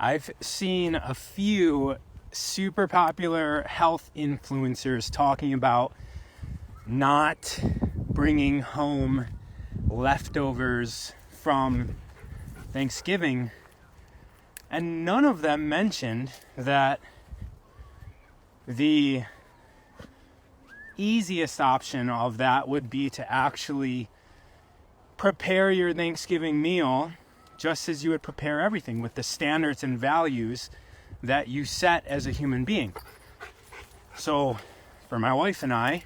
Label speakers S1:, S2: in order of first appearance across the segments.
S1: I've seen a few super popular health influencers talking about not bringing home leftovers from Thanksgiving, and none of them mentioned that the easiest option of that would be to actually prepare your Thanksgiving meal just as you would prepare everything, with the standards and values that you set as a human being. So for my wife and I,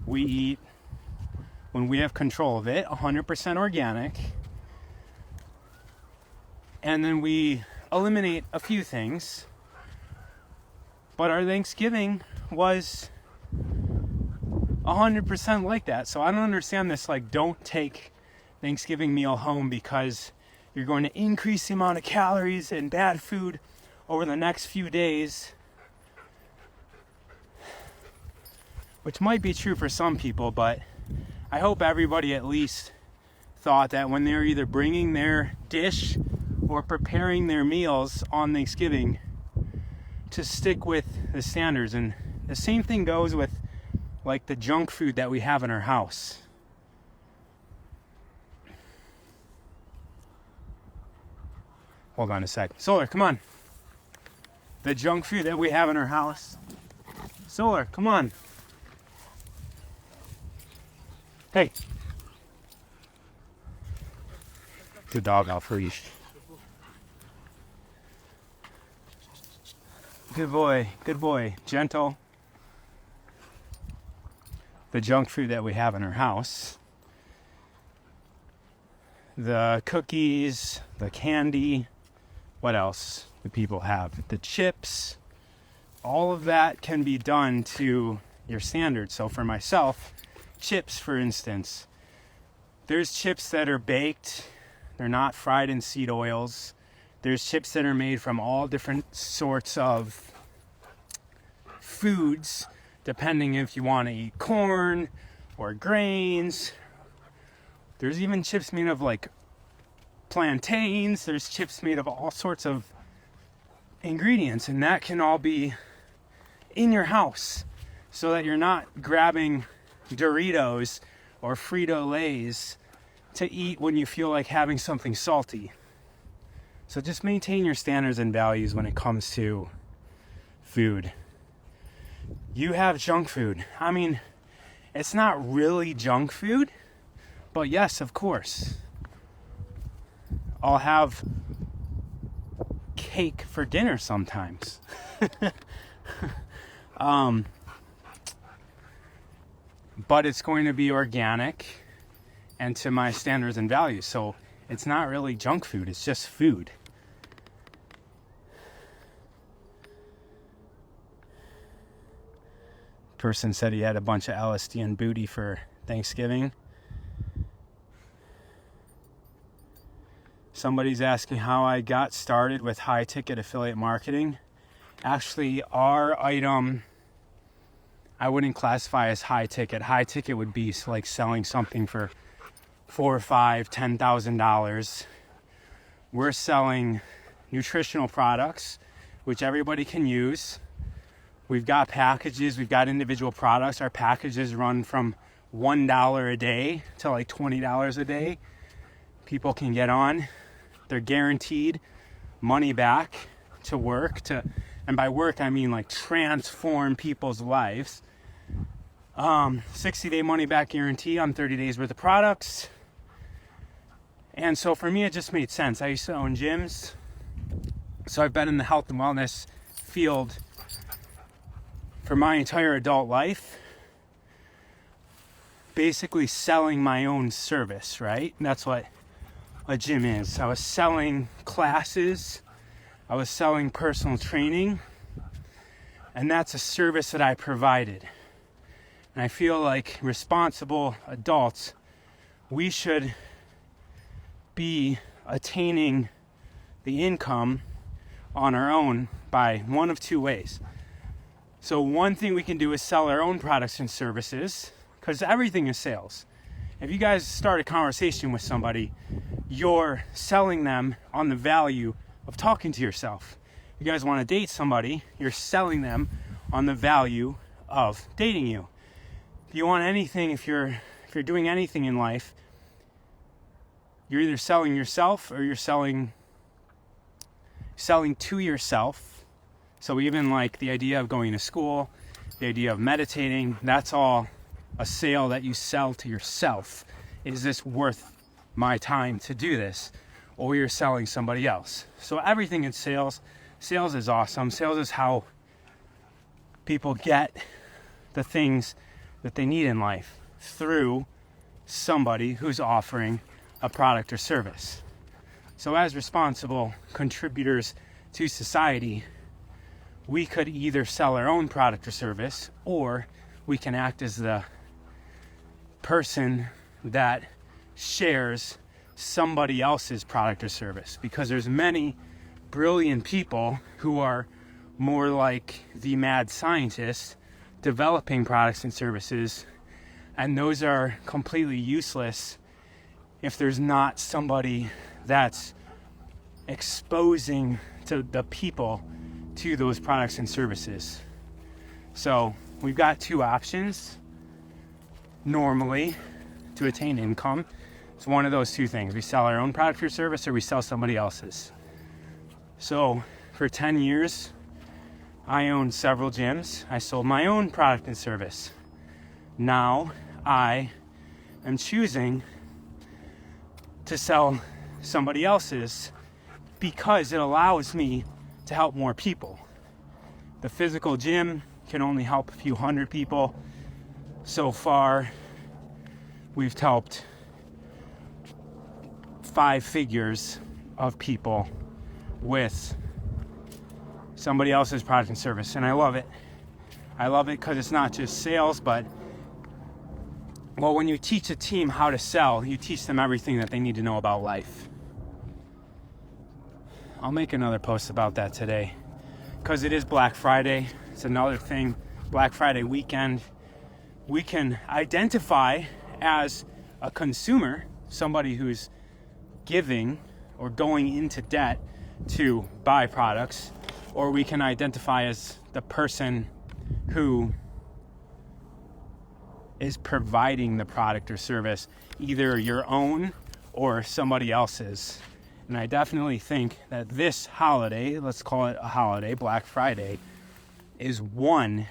S1: we eat, when we have control of it, 100% organic. And then we eliminate a few things. But our Thanksgiving was 100% like that. So I don't understand this, like, don't take Thanksgiving meal home because you're going to increase the amount of calories and bad food over the next few days. Which might be true for some people, but I hope everybody at least thought that when they're either bringing their dish or preparing their meals on Thanksgiving, to stick with the standards. And the same thing goes with like the junk food that we have in our house. Hold on a sec. Solar, come on. The junk food that we have in our house. Solar, come on. Hey. The dog off leash. Good boy, gentle. The junk food that we have in our house. The cookies, the candy, what else do people have? The chips, all of that can be done to your standards. So for myself, chips, for instance, there's chips that are baked, they're not fried in seed oils. There's chips that are made from all different sorts of foods, depending if you want to eat corn or grains. There's even chips made of like plantains. There's chips made of all sorts of ingredients, and that can all be in your house so that you're not grabbing Doritos or Frito-Lays to eat when you feel like having something salty. So just maintain your standards and values when it comes to food. You have junk food. I mean, it's not really junk food, but yes, of course. I'll have cake for dinner sometimes. But it's going to be organic and to my standards and values. So it's not really junk food, it's just food. Person said he had a bunch of LSD and booty for Thanksgiving. Somebody's asking how I got started with high ticket affiliate marketing. Actually, our item, I wouldn't classify as high ticket. High ticket would be like selling something for $4,000 or $5,000, $10,000. We're selling nutritional products, which everybody can use. We've got packages, we've got individual products. Our packages run from $1 a day to like $20 a day. People can get on. They're guaranteed money back to work, and by work I mean like transform people's lives. 60-day money back guarantee on 30 days worth of products. And so for me, it just made sense. I used to own gyms, so I've been in the health and wellness field for my entire adult life, basically selling my own service, right? And that's what a gym is. I was selling classes, I was selling personal training, and that's a service that I provided. And I feel like responsible adults, we should be attaining the income on our own by one of two ways. So one thing we can do is sell our own products and services, because everything is sales. If you guys start a conversation with somebody, you're selling them on the value of talking to yourself. You guys want to date somebody, you're selling them on the value of dating you. If you want anything, if you're doing anything in life, you're either selling yourself or you're selling to yourself. So even like the idea of going to school, the idea of meditating, that's all a sale that you sell to yourself. Is this worth my time to do this? Or you're selling somebody else. So everything in sales is awesome. Sales is how people get the things that they need in life through somebody who's offering a product or service. So as responsible contributors to society, we could either sell our own product or service, or we can act as the person that shares somebody else's product or service, because there's many brilliant people who are more like the mad scientists developing products and services, and those are completely useless if there's not somebody that's exposing to the people to those products and services. So we've got two options normally to attain income. It's one of those two things. We sell our own product or service, or we sell somebody else's. So for 10 years, I owned several gyms. I sold my own product and service. Now I am choosing to sell somebody else's because it allows me to help more people. The physical gym can only help a few hundred people. So far, we've helped 5 figures of people with somebody else's product and service, and I love it. I love it because it's not just sales, but when you teach a team how to sell, you teach them everything that they need to know about life. I'll make another post about that today because it is Black Friday. It's another thing, Black Friday weekend. We can identify as a consumer, somebody who's giving or going into debt to buy products, or we can identify as the person who is providing the product or service, either your own or somebody else's. And I definitely think that this holiday, let's call it a holiday, Black Friday, is won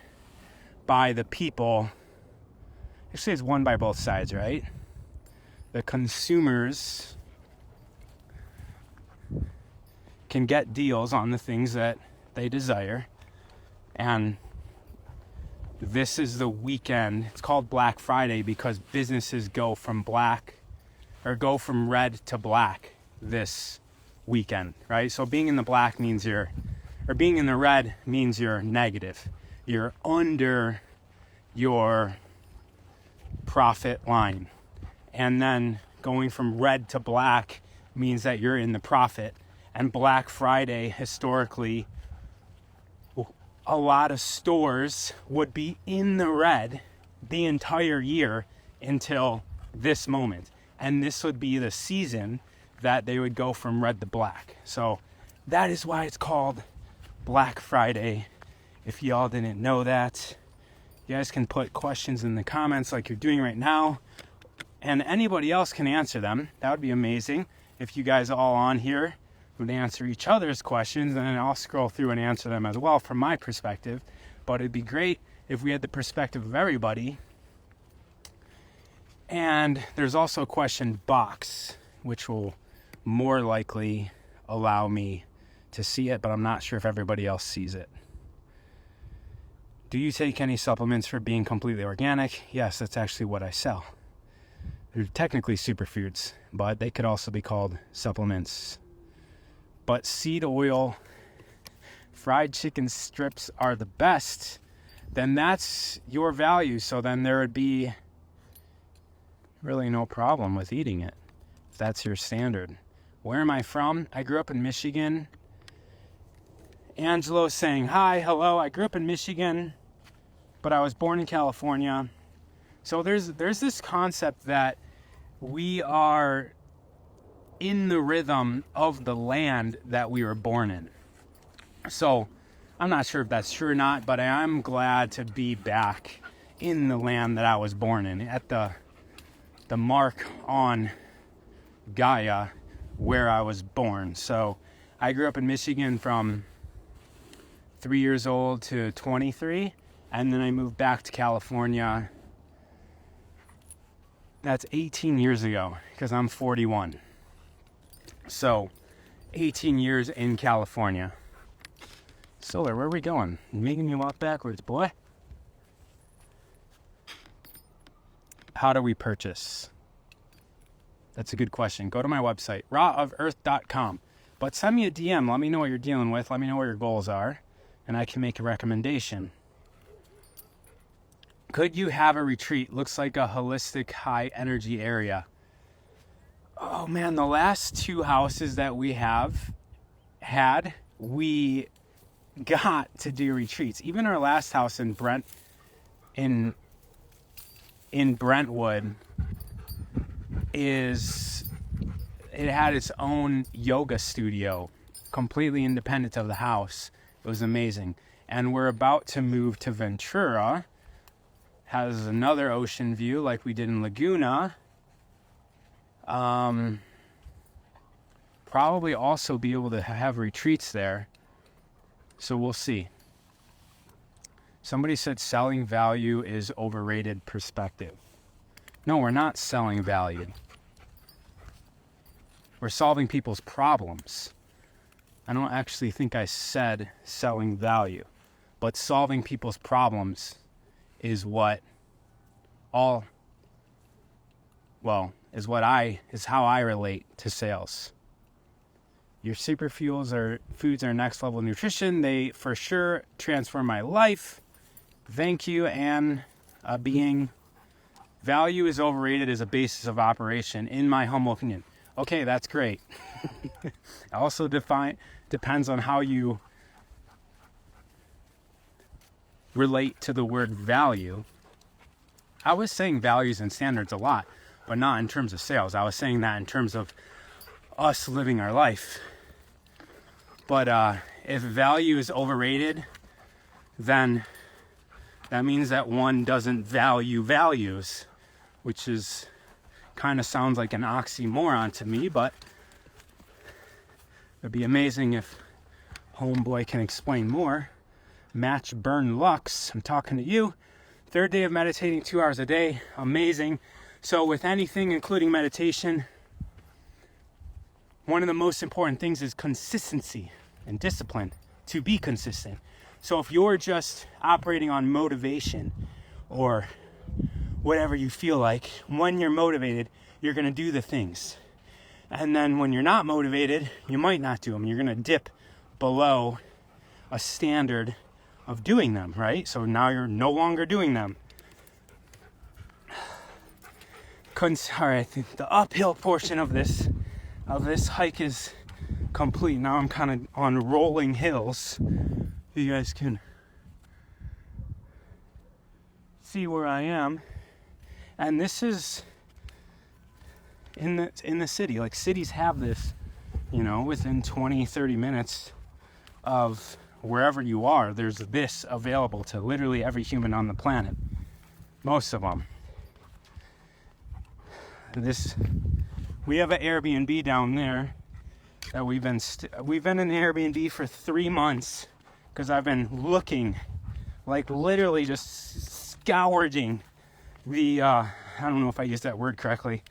S1: by the people. Actually, it's won by both sides, right? The consumers can get deals on the things that they desire, and this is the weekend. It's called Black Friday because businesses go from red to black this weekend, right? So being in the black means being in the red means you're negative. You're under your profit line. And then going from red to black means that you're in the profit. And Black Friday, historically, a lot of stores would be in the red the entire year until this moment. And this would be the season that they would go from red to black. So that is why it's called Black Friday. If y'all didn't know that, you guys can put questions in the comments like you're doing right now, and anybody else can answer them. That would be amazing if you guys all on here would answer each other's questions, and then I'll scroll through and answer them as well from my perspective. But it'd be great if we had the perspective of everybody. And there's also a question box, which will more likely allow me to see it, but I'm not sure if everybody else sees it. Do you take any supplements for being completely organic? Yes, that's actually what I sell. They're technically superfoods, but they could also be called supplements. But seed oil, fried chicken strips are the best. Then that's your value. So then there would be really no problem with eating it, if that's your standard. Where am I from? I grew up in Michigan. Angelo saying, hi, hello. I grew up in Michigan, but I was born in California. So there's this concept that we are in the rhythm of the land that we were born in. So I'm not sure if that's true or not, but I'm glad to be back in the land that I was born in, at the mark on Gaia where I was born. So I grew up in Michigan from 3 years old to 23, and then I moved back to California. That's 18 years ago, because I'm 41. So 18 years in California. Solar, where are we going? You're making me walk backwards, boy. How do we purchase? That's a good question. Go to my website, rawoferarth.com. But send me a DM. Let me know what you're dealing with. Let me know what your goals are, and I can make a recommendation. Could you have a retreat? Looks like a holistic, high energy area. Oh man, the last 2 houses that we we got to do retreats. Even our last house in Brentwood it had its own yoga studio, completely independent of the house. It was amazing. And we're about to move to Ventura. Has another ocean view like we did in Laguna. Probably also be able to have retreats there. So we'll see. Somebody said selling value is overrated perspective. No, we're not selling value. We're solving people's problems. I don't actually think I said selling value, but solving people's problems is how I relate to sales. Your super foods are next level nutrition. They for sure transform my life. Thank you. And being value is overrated as a basis of operation, in my humble opinion. Okay, that's great. It also depends on how you relate to the word value. I was saying values and standards a lot, but not in terms of sales. I was saying that in terms of us living our life. But if value is overrated, then that means that one doesn't value values, which is kind of sounds like an oxymoron to me, but it'd be amazing if homeboy can explain more. Match Burn Lux, I'm talking to you. 3rd day of meditating 2 hours a day. Amazing. So with anything, including meditation, one of the most important things is consistency and discipline, to be consistent. So if you're just operating on motivation or whatever you feel like, when you're motivated, you're going to do the things. And then when you're not motivated, you might not do them. You're going to dip below a standard of doing them, right? So now you're no longer doing them. All right, I think the uphill portion of this hike is complete. Now I'm kind of on rolling hills. You guys can see where I am. And this is in the city. Like, cities have this, within 20, 30 minutes of wherever you are, there's this available to literally every human on the planet. Most of them. We have an Airbnb down there that we've been in the Airbnb for 3 months, because I've been looking, like literally just scourging the I don't know if I used that word correctly.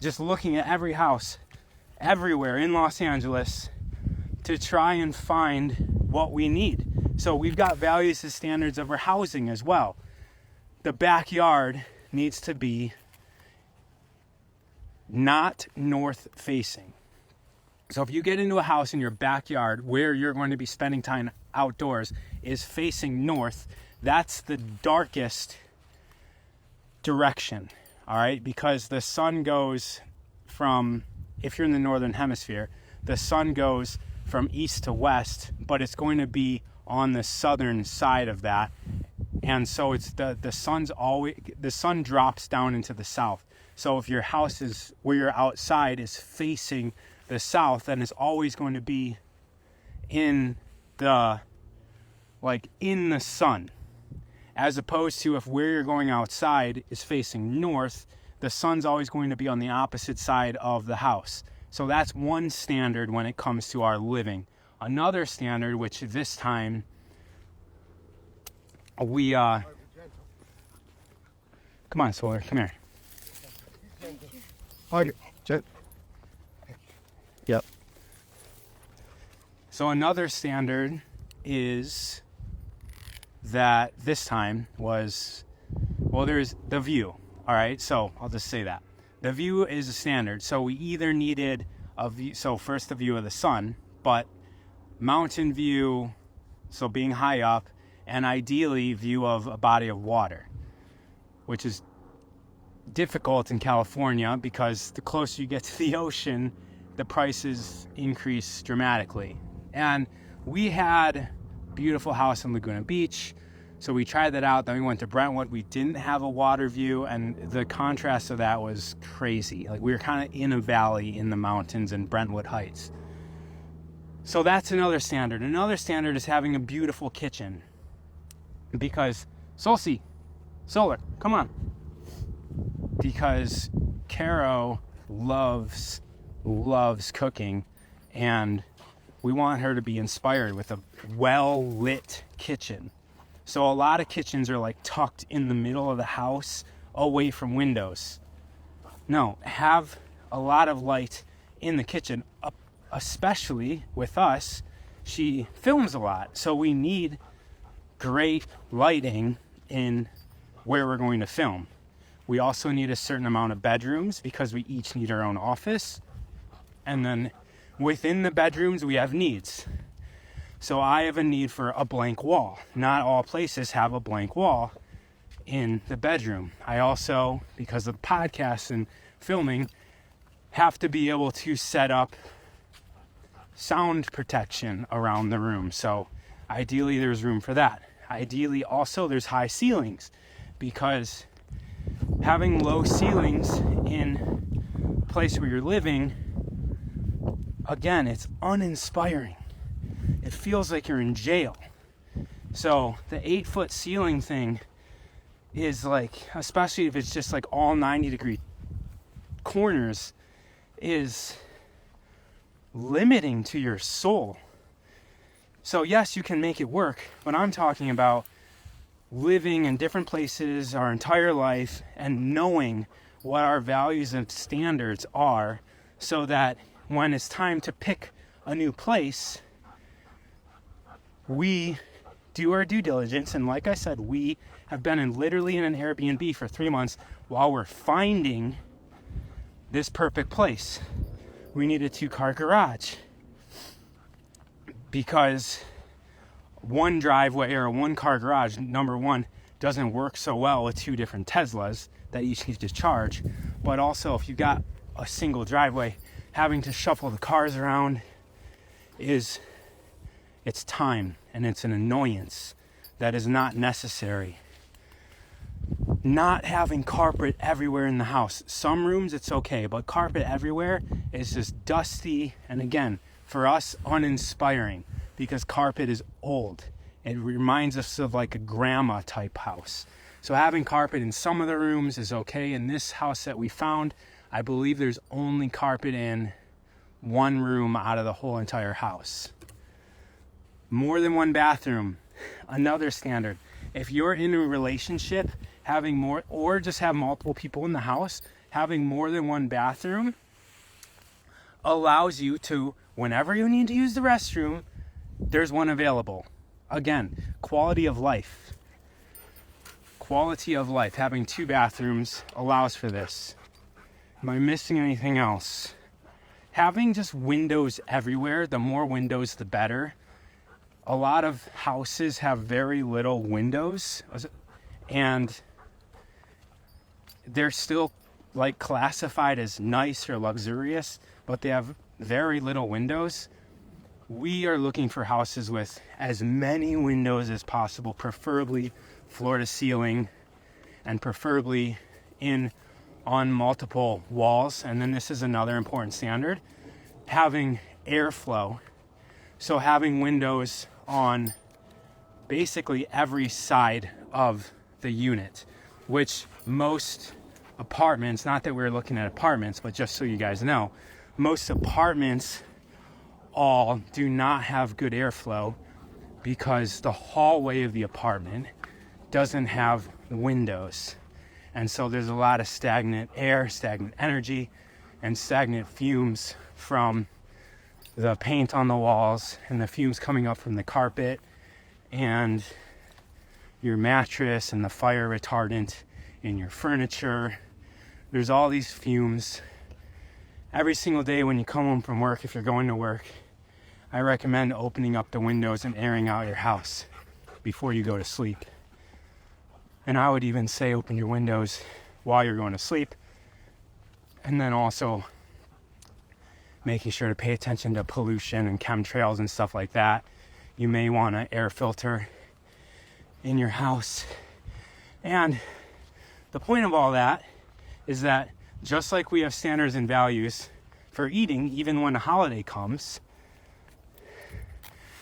S1: Just looking at every house everywhere in Los Angeles to try and find what we need. So we've got values and standards of our housing as well. The backyard needs to be not north facing. So if you get into a house in your backyard where you're going to be spending time outdoors is facing north, that's the darkest direction, all right? Because the sun goes from, if you're in the northern hemisphere, the sun goes from east to west, but it's going to be on the southern side of that. And so it's the sun drops down into the south. So if your house is where you're outside is facing the south, then it's always going to be in the sun, as opposed to if where you're going outside is facing north, the sun's always going to be on the opposite side of the house. So that's one standard when it comes to our living. Another standard, which this time we come on, Solar, come here.
S2: Yep.
S1: So another standard is that this time was, well, there's the view. All right, so I'll just say that. The view is a standard. So we either needed a view, so first the view of the sun, but mountain view, so being high up, and ideally view of a body of water, which is difficult in California because the closer you get to the ocean, the prices increase dramatically. And we had a beautiful house in Laguna Beach, so we tried that out. Then we went to Brentwood. We didn't have a water view, and the contrast of that was crazy. Like, we were kind of in a valley in the mountains in Brentwood Heights. So that's another standard. Another standard is having a beautiful kitchen, because Solar, come on. Because Caro loves cooking, and we want her to be inspired with a well-lit kitchen. So a lot of kitchens are like tucked in the middle of the house, away from windows. No, have a lot of light in the kitchen, especially with us. She films a lot, so we need great lighting in where we're going to film. We also need a certain amount of bedrooms because we each need our own office. And then within the bedrooms, we have needs. So I have a need for a blank wall. Not all places have a blank wall in the bedroom. I also, because of podcasts and filming, have to be able to set up sound protection around the room. So ideally there's room for that. Ideally also there's high ceilings, because having low ceilings in a place where you're living, again, it's uninspiring. It feels like you're in jail. So the 8-foot ceiling thing is like, especially if it's just like all 90-degree corners, is limiting to your soul. So yes, you can make it work, but I'm talking about living in different places our entire life and knowing what our values and standards are, so that when it's time to pick a new place, we do our due diligence. And like I said, we have been literally in an Airbnb for 3 months while we're finding this perfect place. We need a 2-car garage because one driveway or a 1-car garage, number one, doesn't work so well with 2 different Teslas that each need to charge. But also, if you got a single driveway, having to shuffle the cars around it's time, and it's an annoyance that is not necessary. Not having carpet everywhere in the house. Some rooms it's okay, but carpet everywhere is just dusty, and again, for us, uninspiring, because carpet is old. It reminds us of like a grandma type house. So having carpet in some of the rooms is okay. In this house that we found, I believe there's only carpet in one room out of the whole entire house. More than one bathroom, another standard. If you're in a relationship, having more, or just have multiple people in the house, having more than one bathroom allows you to, whenever you need to use the restroom, there's one available. Again, quality of life. Quality of life. Having 2 bathrooms allows for this. Am I missing anything else? Having just windows everywhere, the more windows, the better. A lot of houses have very little windows, and they're still like classified as nice or luxurious, but they have very little windows. We are looking for houses with as many windows as possible, preferably floor to ceiling, and preferably in on multiple walls. And then this is another important standard, having airflow. So having windows on basically every side of the unit, which most apartments, not that we're looking at apartments, but just so you guys know, most apartments all do not have good airflow because the hallway of the apartment doesn't have windows. And so there's a lot of stagnant air, stagnant energy, and stagnant fumes from the paint on the walls and the fumes coming up from the carpet and your mattress and the fire retardant in your furniture. There's all these fumes. Every single day when you come home from work, if you're going to work, I recommend opening up the windows and airing out your house before you go to sleep. And I would even say open your windows while you're going to sleep. And then also making sure to pay attention to pollution and chemtrails and stuff like that. You may want an air filter in your house. And the point of all that is that just like we have standards and values for eating, even when a holiday comes,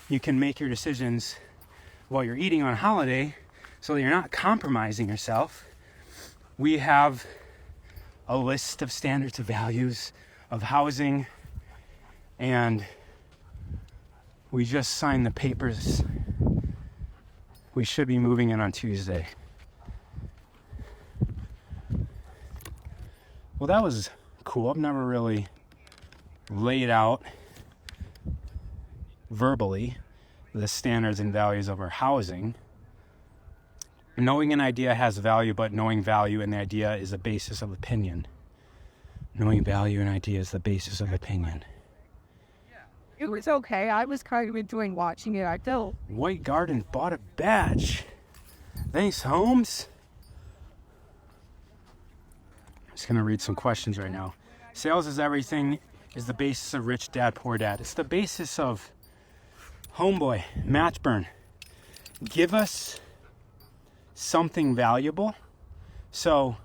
S1: you can make your decisions while you're eating on a holiday so that you're not compromising yourself. We have a list of standards of values of housing, and we just signed the papers. We should be moving in on Tuesday. Well, that was cool. I've never really laid out verbally the standards and values of our housing. Knowing an idea has value, but knowing value in the idea is the basis of opinion. Knowing value in idea is the basis of opinion.
S2: It was okay. I was kind of enjoying watching it. I felt.
S1: White Garden bought a badge. Thanks, Holmes. I'm just going to read some questions right now. Sales is everything is the basis of Rich Dad, Poor Dad. It's the basis of Homeboy, Matchburn. Give us something valuable. So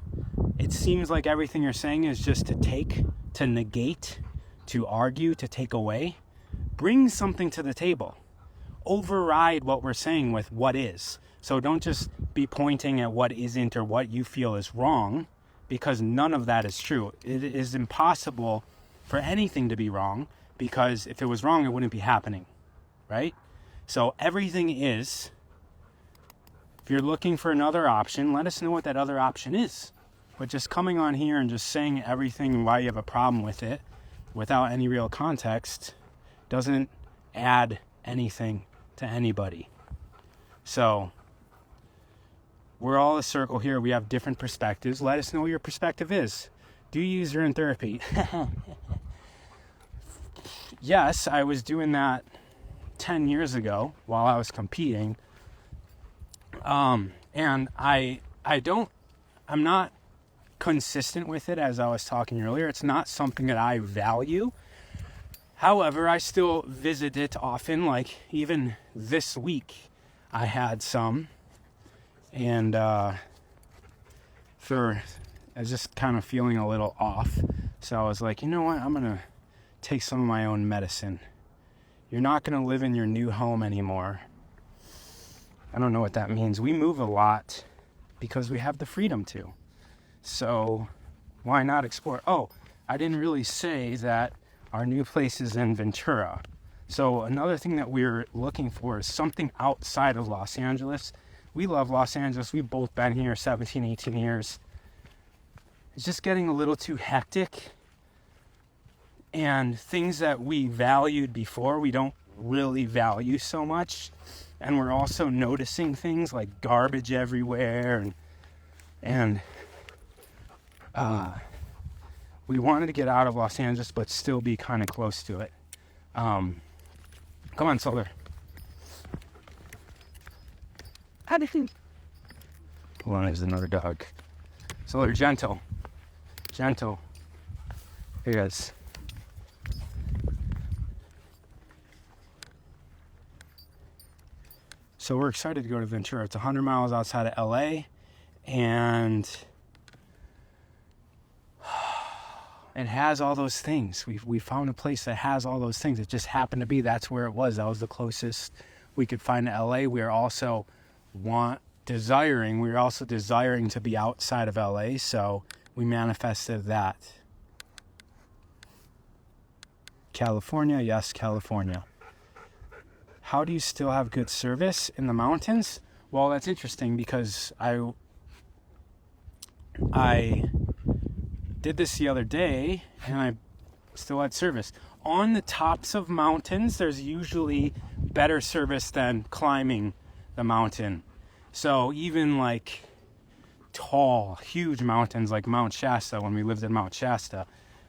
S1: it seems like everything you're saying is just to take, to negate, to argue, to take away. Bring something to the table. Override what we're saying with what is. So don't just be pointing at what isn't or what you feel is wrong, because none of that is true. It is impossible for anything to be wrong, because if it was wrong, it wouldn't be happening, right? So everything is. If you're looking for another option, let us know what that other option is. But just coming on here and just saying everything and why you have a problem with it without any real context doesn't add anything to anybody. So we're all a circle here. We have different perspectives. Let us know what your perspective is. Do you use urine therapy? Yes, I was doing that 10 years ago while I was competing. And I'm not consistent with it, as I was talking earlier. It's not something that I value. However, I still visit it often. Like even this week, I had some, and I was just kind of feeling a little off. So I was like, you know what? I'm gonna take some of my own medicine. You're not gonna live in your new home anymore. I don't know what that means. We move a lot because we have the freedom to. So why not explore? Oh, I didn't really say that our new place is in Ventura. So another thing that we're looking for is something outside of Los Angeles. We love Los Angeles. We've both been here 17, 18 years. It's just getting a little too hectic. And things that we valued before, we don't really value so much. And we're also noticing things like garbage everywhere. And we wanted to get out of Los Angeles, but still be kind of close to it. Come on, Solar. Hold on, there's another dog. Solar, gentle. Gentle. Here he is. So we're excited to go to Ventura. It's 100 miles outside of LA. And It has all those things. We found a place that has all those things. It just happened to be that's where it was. That was the closest we could find to LA. We were also desiring to be outside of LA, so we manifested that. California, yes, California. How do you still have good service in the mountains? Well, that's interesting because I did this the other day and I still had service. On the tops of mountains, there's usually better service than climbing the mountain. So even like tall, huge mountains like Mount Shasta, when we lived in Mount Shasta,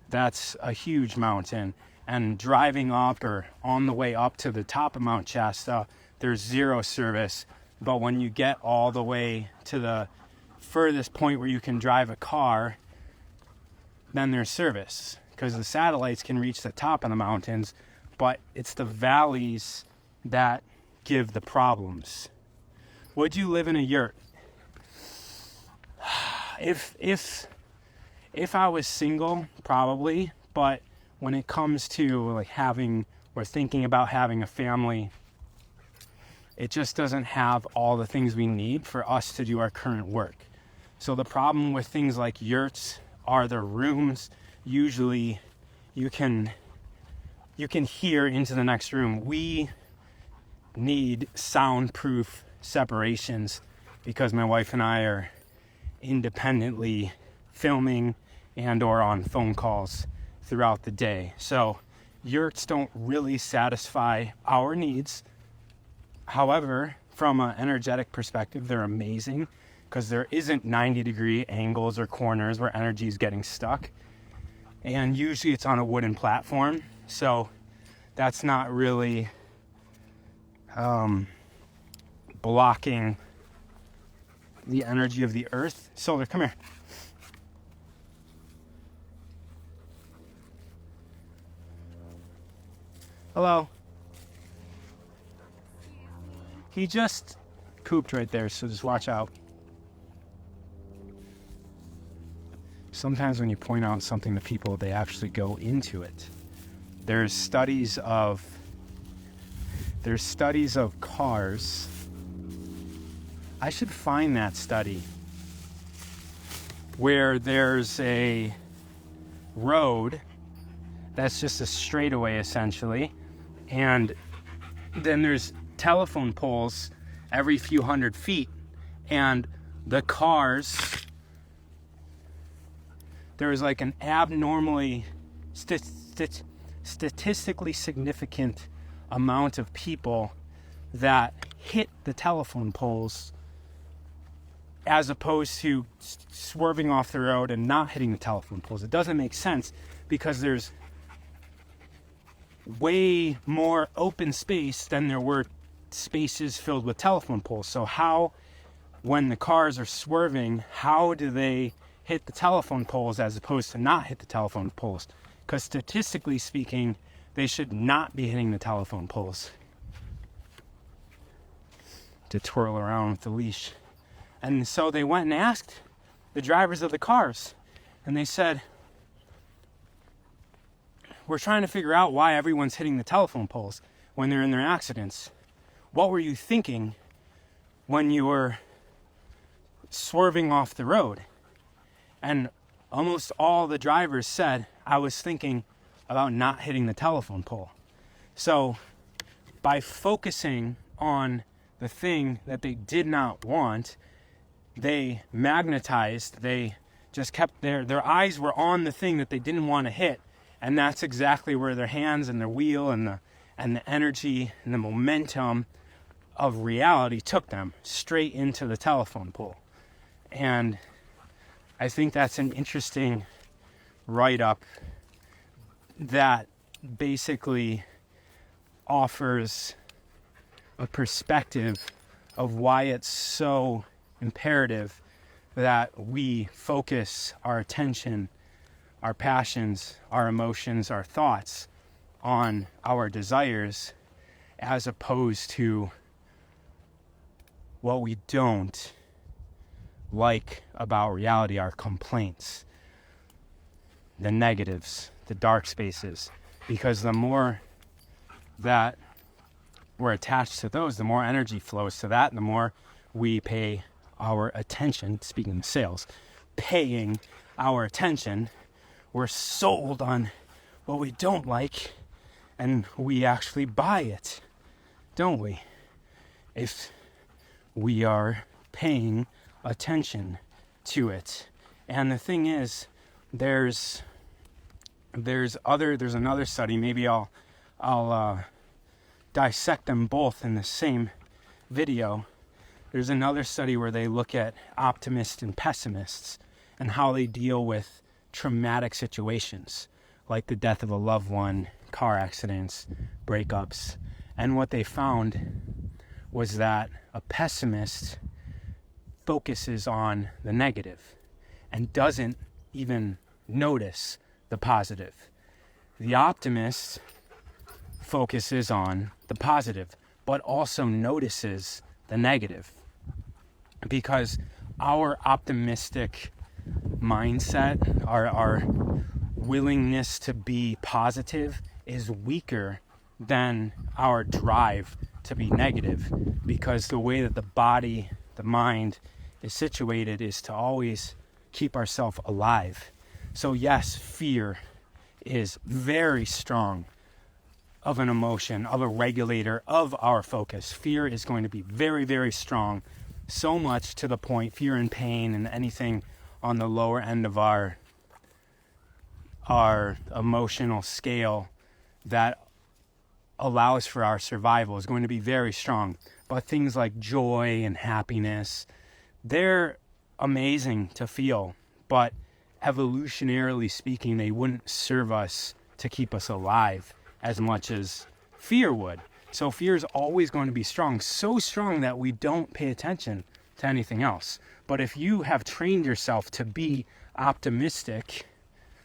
S1: that's a huge mountain. And driving up or on the way up to the top of Mount Shasta, there's zero service. But when you get all the way to the furthest point where you can drive a car, then there's service. Because the satellites can reach the top of the mountains, but it's the valleys that give the problems. Would you live in a yurt? If I was single, probably. But when it comes to like having or thinking about having a family, it just doesn't have all the things we need for us to do our current work. So the problem with things like yurts are the rooms. Usually you can hear into the next room. We need soundproof separations because my wife and I are independently filming and or on phone calls throughout the day. So yurts don't really satisfy our needs. However, from an energetic perspective, they're amazing because there isn't 90-degree angles or corners where energy is getting stuck. And usually it's on a wooden platform. So that's not really blocking the energy of the earth. Solar, come here. Hello. He just pooped right there, so just watch out. Sometimes when you point out something to people, they actually go into it. There's studies of cars. I should find that study where there's a road that's just a straightaway essentially, and then there's telephone poles every few hundred feet, and the cars, there's like an abnormally statistically significant amount of people that hit the telephone poles as opposed to swerving off the road and not hitting the telephone poles. It doesn't make sense because there's way more open space than there were spaces filled with telephone poles. So how, when the cars are swerving, how do they hit the telephone poles as opposed to not hit the telephone poles? Because statistically speaking, they should not be hitting the telephone poles. To twirl around with the leash. And so they went and asked the drivers of the cars, and they said, we're trying to figure out why everyone's hitting the telephone poles when they're in their accidents. What were you thinking when you were swerving off the road? And almost all the drivers said, I was thinking about not hitting the telephone pole. So by focusing on the thing that they did not want, they magnetized, they just kept their eyes were on the thing that they didn't want to hit. And that's exactly where their hands and their wheel and the energy and the momentum of reality took them straight into the telephone pole. And I think that's an interesting write-up that basically offers a perspective of why it's so imperative that we focus our attention, our passions, our emotions, our thoughts on our desires as opposed to what we don't like about reality, our complaints. the negatives, the dark spaces, because the more that we're attached to those, the more energy flows to that, and the more we pay our attention, speaking of sales, paying our attention, we're sold on what we don't like, and we actually buy it, don't we? If we are paying attention to it. And the thing is, there's another study, maybe I'll dissect them both in the same video. There's another study where they look at optimists and pessimists and how they deal with traumatic situations like the death of a loved one, car accidents, breakups. And what they found was that a pessimist focuses on the negative and doesn't even notice the positive. The optimist focuses on the positive, but also notices the negative, because our optimistic mindset, our willingness to be positive is weaker than our drive to be negative, because the way that the body, the mind is situated is to always keep ourselves alive. So yes, fear is very strong of an emotion, of a regulator of our focus. Fear is going to be very, very strong, so much to the point, fear and pain and anything on the lower end of our emotional scale that allows for our survival is going to be very strong. But things like joy and happiness, they're amazing to feel, but evolutionarily speaking, they wouldn't serve us to keep us alive as much as fear would. So fear is always going to be strong, so strong that we don't pay attention to anything else. But if you have trained yourself to be optimistic,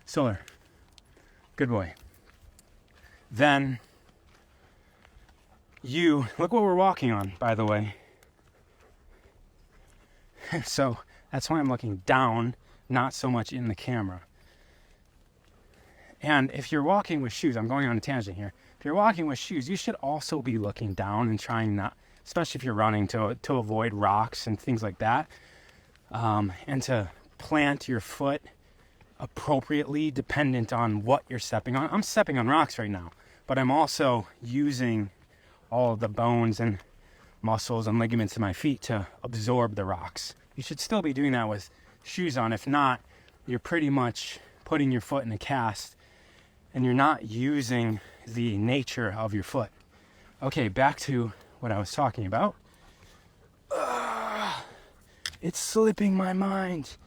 S1: Solar, good boy, then you, look what we're walking on, by the way. So that's why I'm looking down, not so much in the camera. And if you're walking with shoes, I'm going on a tangent here. If you're walking with shoes, you should also be looking down and trying not, especially if you're running, to avoid rocks and things like that. And to plant your foot appropriately, dependent on what you're stepping on. I'm stepping on rocks right now, but I'm also using all of the bones and muscles and ligaments in my feet to absorb the rocks. You should still be doing that with shoes on. If not, you're pretty much putting your foot in a cast and you're not using the nature of your foot. Okay, back to what I was talking about. It's slipping my mind.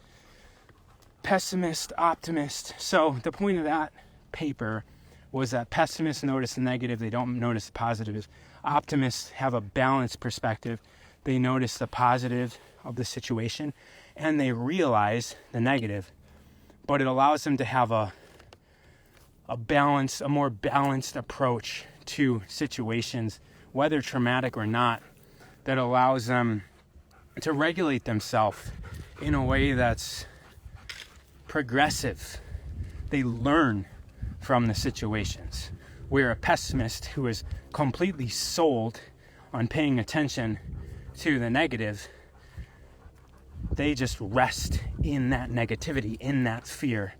S1: Pessimist, optimist. So the point of that paper was that pessimists notice the negative, they don't notice the positive. Optimists have a balanced perspective. They notice the positive of the situation and they realize the negative. But it allows them to have a more balanced approach to situations, whether traumatic or not, that allows them to regulate themselves in a way that's progressive. They learn from the situations. Where a pessimist who is completely sold on paying attention to the negative, they just rest in that negativity, in that fear,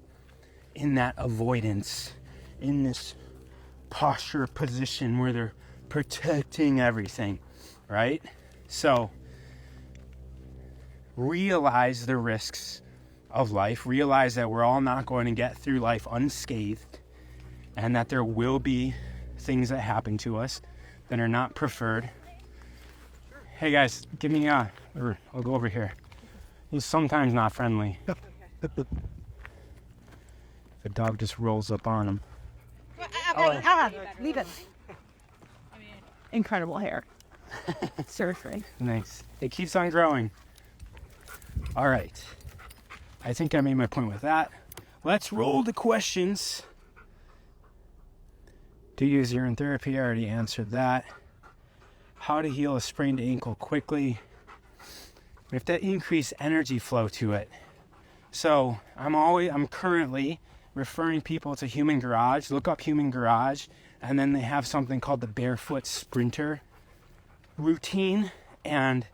S1: in that avoidance, in this posture position where they're protecting everything, right? So realize the risks of life, realize that we're all not going to get through life unscathed, and that there will be things that happen to us that are not preferred. Hey guys, give me I'll go over here. He's sometimes not friendly. The dog just rolls up on him.
S2: Leave it. Incredible hair. Seriously.
S1: Nice. It keeps on growing. All right. I think I made my point with that. Let's roll the questions. Do you use urine therapy? I already answered that. How to heal a sprained ankle quickly. We have to increase energy flow to it. So I'm currently referring people to Human Garage. Look up Human Garage, and then they have something called the barefoot sprinter routine, and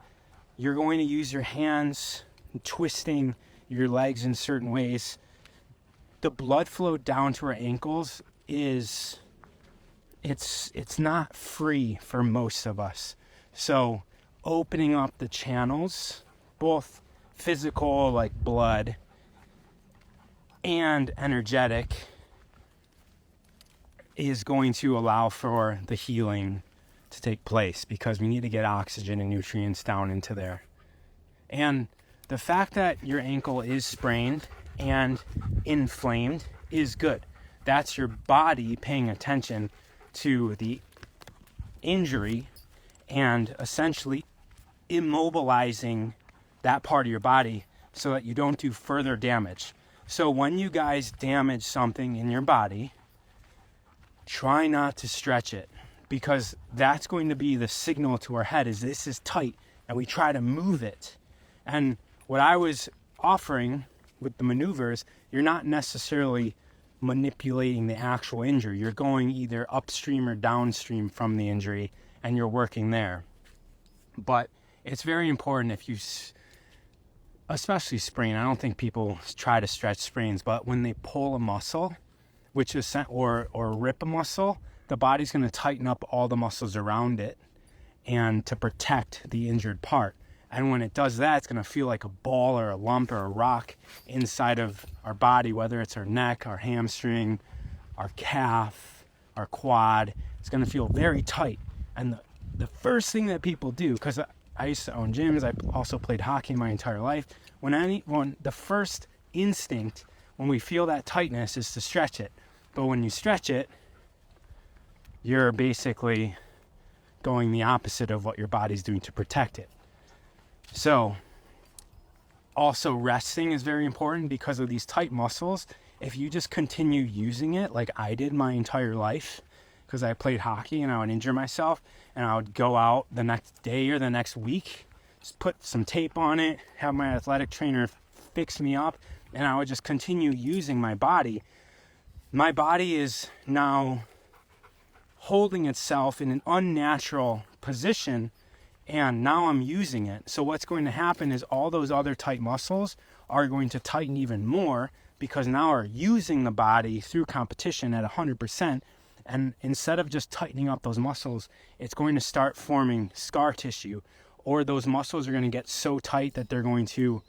S1: you're going to use your hands twisting your legs in certain ways. The blood flow down to our ankles is it's not free for most of us. So opening up the channels, both physical like blood and energetic, is going to allow for the healing to take place, because we need to get oxygen and nutrients down into there. And the fact that your ankle is sprained and inflamed is good. That's your body paying attention to the injury and essentially immobilizing that part of your body so that you don't do further damage. So when you guys damage something in your body, try not to stretch it, because that's going to be the signal to our head is this is tight, and we try to move it. And what I was offering with the maneuvers, you're not necessarily manipulating the actual injury. You're going either upstream or downstream from the injury, and you're working there. But it's very important if you, especially sprain, I don't think people try to stretch sprains, but when they pull a muscle, which is or rip a muscle, the body's going to tighten up all the muscles around it and to protect the injured part. And when it does that, it's going to feel like a ball or a lump or a rock inside of our body, whether it's our neck, our hamstring, our calf, our quad. It's going to feel very tight. And the first thing that people do, because I used to own gyms, I also played hockey my entire life. When the first instinct when we feel that tightness is to stretch it. But when you stretch it, you're basically going the opposite of what your body's doing to protect it. So also resting is very important because of these tight muscles. If you just continue using it like I did my entire life, because I played hockey and I would injure myself and I would go out the next day or the next week, just put some tape on it, have my athletic trainer fix me up, and I would just continue using my body. My body is now holding itself in an unnatural position, and now I'm using it. So what's going to happen is all those other tight muscles are going to tighten even more, because now we're using the body through competition at 100%. And instead of just tightening up those muscles, it's going to start forming scar tissue, or those muscles are going to get so tight that they're going to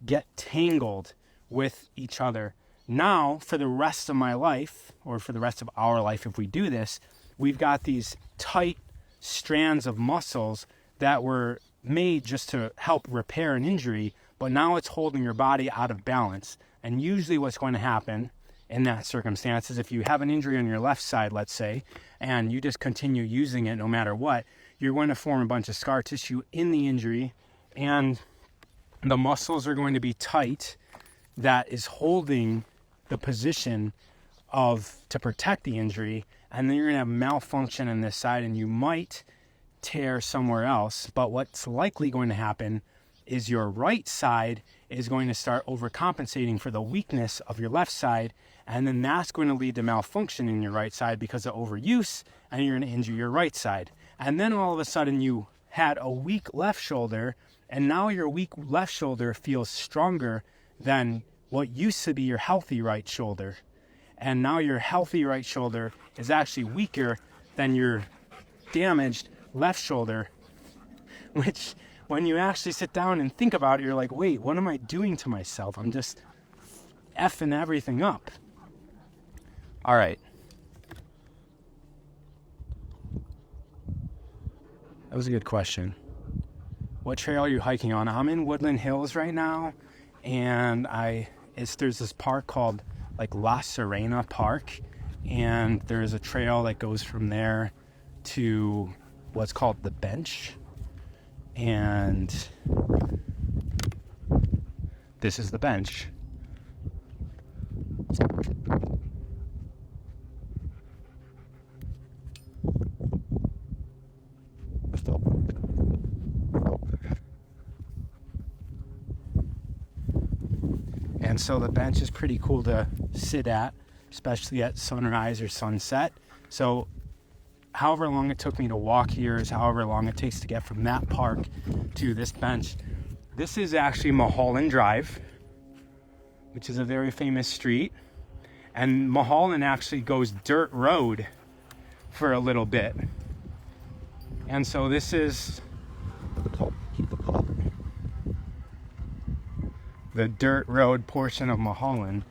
S1: get tangled with each other. Now, for the rest of my life, or for the rest of our life, if we do this, we've got these tight strands of muscles that were made just to help repair an injury, but now it's holding your body out of balance. And usually what's going to happen in that circumstance is if you have an injury on your left side, let's say, and you just continue using it no matter what, you're going to form a bunch of scar tissue in the injury, and the muscles are going to be tight that is holding the position to protect the injury, and then you're going to have malfunction on this side, and you might tear somewhere else. But what's likely going to happen is your right side is going to start overcompensating for the weakness of your left side, and then that's going to lead to malfunction in your right side because of overuse, and you're going to injure your right side. And then all of a sudden you had a weak left shoulder, and now your weak left shoulder feels stronger than what used to be your healthy right shoulder. And now your healthy right shoulder is actually weaker than your damaged left shoulder, which when you actually sit down and think about it, you're like, wait, what am I doing to myself? I'm just effing everything up. All right. That was a good question. What trail are you hiking on? I'm in Woodland Hills right now, and there's this park called La Serena Park, and there's a trail that goes from there to what's called the Bench, and this is the Bench. And And so the bench is pretty cool to sit at, especially at sunrise or sunset. So however long it took me to walk here is however long it takes to get from that park to this bench. This is actually Mulholland Drive, which is a very famous street. And Mulholland actually goes dirt road for a little bit. And so this is the dirt road portion of Mulholland.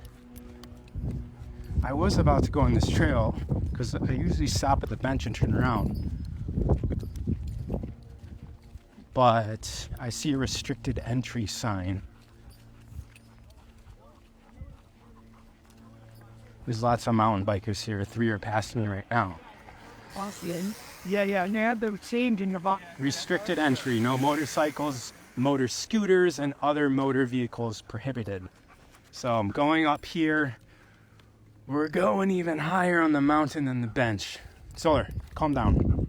S1: I was about to go on this trail because I usually stop at the bench and turn around. But I see a restricted entry sign. There's lots of mountain bikers here. 3 are passing me right now.
S2: Awesome. Yeah, now they're changing the box.
S1: Restricted entry, no motorcycles, motor scooters, and other motor vehicles prohibited. So I'm going up here. We're going even higher on the mountain than the bench. Solar, calm down.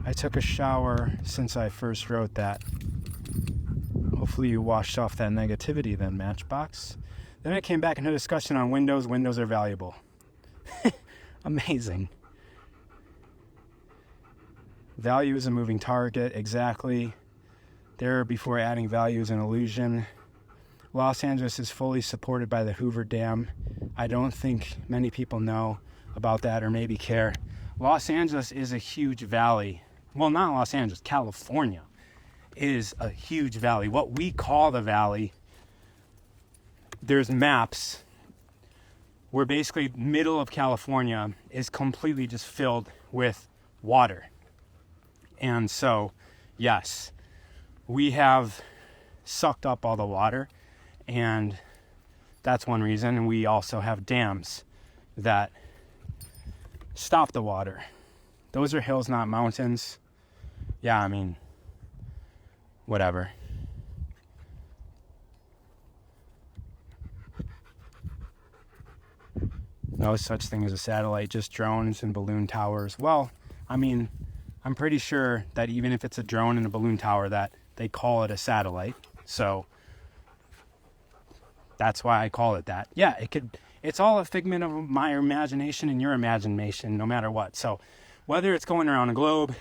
S1: I took a shower since I first wrote that. Hopefully you washed off that negativity then, Matchbox. Then I came back into discussion on windows. Windows are valuable. Amazing. Value is a moving target, exactly. There, before adding value is an illusion. Los Angeles is fully supported by the Hoover Dam. I don't think many people know about that or maybe care. Los Angeles is a huge valley. Well, not Los Angeles, California is a huge valley. What we call the valley, there's maps where basically middle of California is completely just filled with water. And so, yes, we have sucked up all the water, and that's one reason. And we also have dams that stop the water. Those are hills, not mountains. Yeah, I mean, whatever. No such thing as a satellite, just drones and balloon towers. Well, I mean, I'm pretty sure that even if it's a drone and a balloon tower, that they call it a satellite. So that's why I call it that. Yeah, it's all a figment of my imagination and your imagination, no matter what. So whether it's going around a globe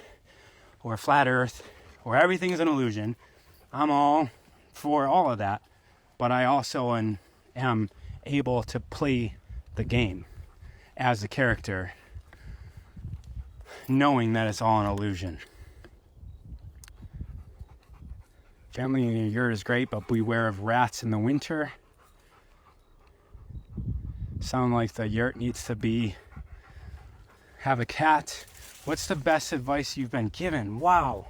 S1: or a flat earth or everything is an illusion, I'm all for all of that. But I also am able to play the game as a character, knowing that it's all an illusion. Family in a yurt is great, but beware of rats in the winter. Sound like the yurt needs to have a cat. What's the best advice you've been given? Wow.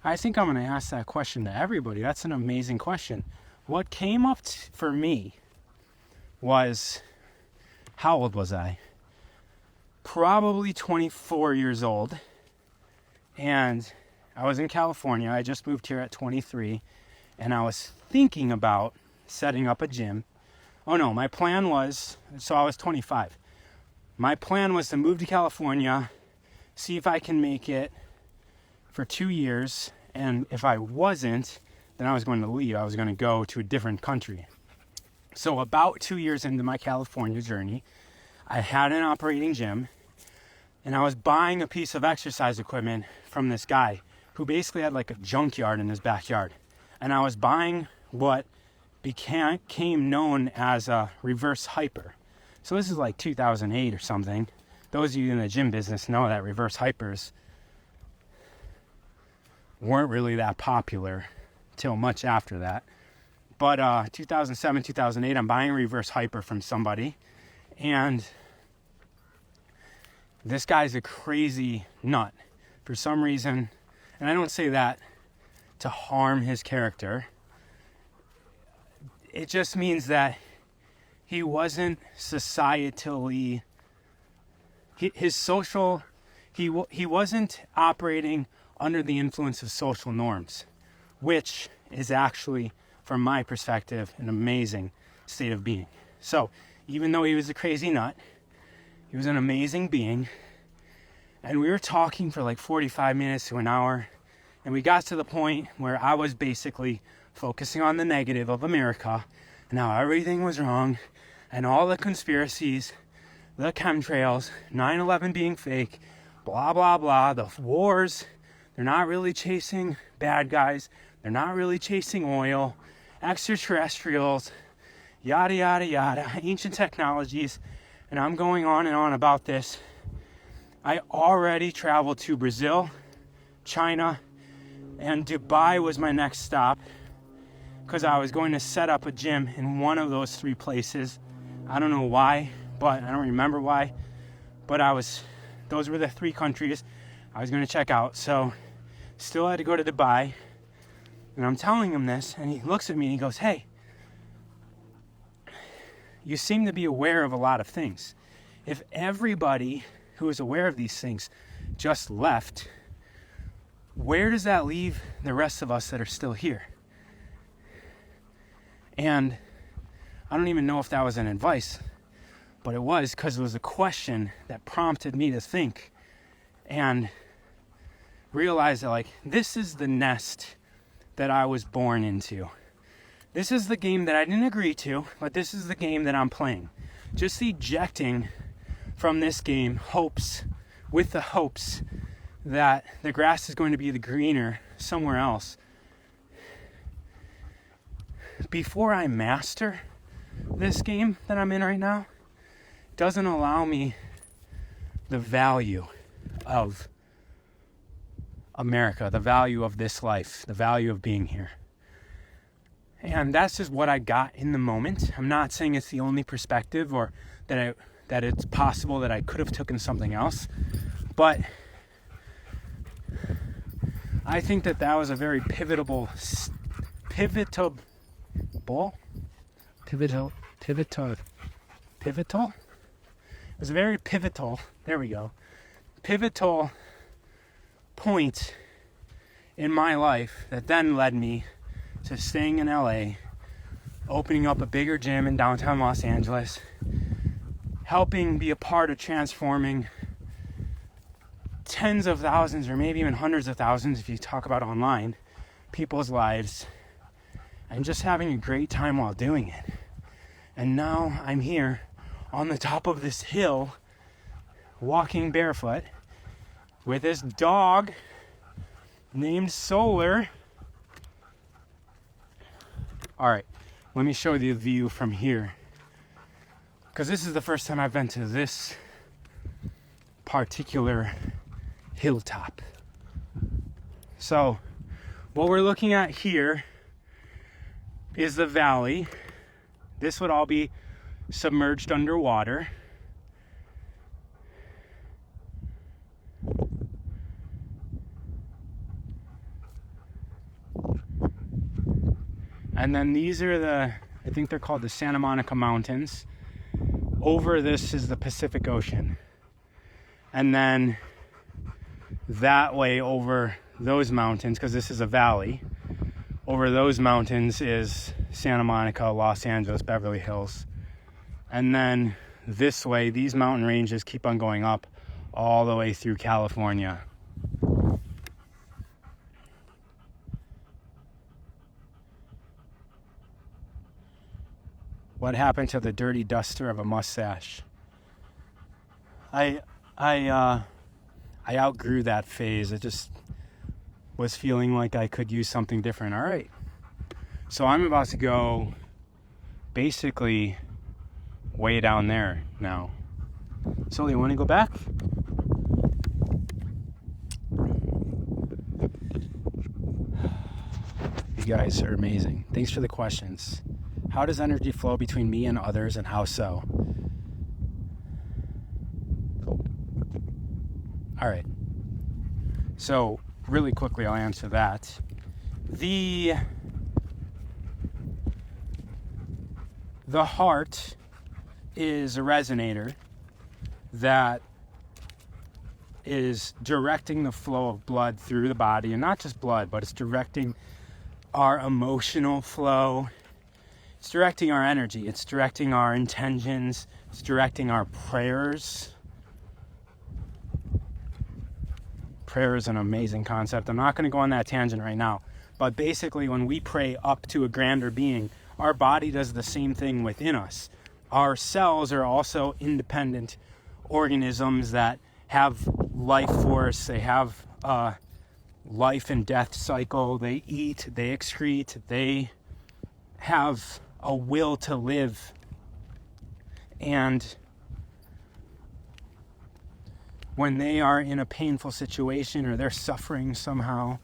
S1: I think I'm going to ask that question to everybody. That's an amazing question. What came up for me was, how old was I? Probably 24 years old. And I was in California. I just moved here at 23. And I was thinking about setting up a gym. Oh no, my plan was, so I was 25. My plan was to move to California, see if I can make it for 2 years. And if I wasn't, then I was going to leave. I was going to go to a different country. So about 2 years into my California journey, I had an operating gym, and I was buying a piece of exercise equipment from this guy who basically had like a junkyard in his backyard. And I was buying what became known as a reverse hyper. So this is like 2008 or something. Those of you in the gym business know that reverse hypers weren't really that popular till much after that. But 2007, 2008, I'm buying a reverse hyper from somebody. And this guy's a crazy nut for some reason. And I don't say that to harm his character. It just means that he wasn't societally, he wasn't operating under the influence of social norms, which is actually, from my perspective, an amazing state of being. So even though he was a crazy nut, he was an amazing being. And we were talking for like 45 minutes to an hour. And we got to the point where I was basically focusing on the negative of America and how everything was wrong and all the conspiracies, the chemtrails, 9/11 being fake, blah, blah, blah, the wars. They're not really chasing bad guys. They're not really chasing oil, extraterrestrials, yada, yada, yada, ancient technologies. And I'm going on and on about this. I already traveled to Brazil, China, and Dubai was my next stop because I was going to set up a gym in one of those three places. I don't know why, but I don't remember why, but those were the three countries I was going to check out. So still had to go to Dubai, and I'm telling him this, and he looks at me and he goes, hey, you seem to be aware of a lot of things. If everybody who is aware of these things just left, where does that leave the rest of us that are still here? And I don't even know if that was an advice, but it was, because it was a question that prompted me to think and realize that, like, this is the nest that I was born into. This is the game that I didn't agree to, but this is the game that I'm playing. Just ejecting from this game hopes, with the hopes that the grass is going to be the greener somewhere else. Before I master this game that I'm in right now, doesn't allow me the value of America, the value of this life, the value of being here. And that's just what I got in the moment. I'm not saying it's the only perspective or that it's possible that I could have taken something else, but I think that was a very pivotal. It was a very pivotal. There we go. Pivotal point in my life that then led me to staying in LA, opening up a bigger gym in downtown Los Angeles, helping be a part of transforming tens of thousands or maybe even hundreds of thousands, if you talk about online, people's lives, and just having a great time while doing it. And now I'm here on the top of this hill, walking barefoot with this dog named Solar. All right, let me show you the view from here, because this is the first time I've been to this particular hilltop. So what we're looking at here is the valley. This would all be submerged underwater. And then these are I think they're called the Santa Monica Mountains. Over this is the Pacific Ocean. And then that way over those mountains, because this is a valley, over those mountains is Santa Monica, Los Angeles, Beverly Hills. And then this way, these mountain ranges keep on going up all the way through California. What happened to the dirty duster of a mustache? I outgrew that phase. I just was feeling like I could use something different. All right. So I'm about to go basically way down there now. So you want to go back? You guys are amazing. Thanks for the questions. How does energy flow between me and others, and how so? All right. So really quickly, I'll answer that. The heart is a resonator that is directing the flow of blood through the body, and not just blood, but it's directing our emotional flow. It's directing our energy. It's directing our intentions. It's directing our prayers. Prayer is an amazing concept. I'm not going to go on that tangent right now, But basically, when we pray up to a grander being, our body does the same thing within us. Our cells are also independent organisms that have life force. They have life and death cycle. They eat, they excrete, they have a will to live. And when they are in a painful situation or they're suffering somehow,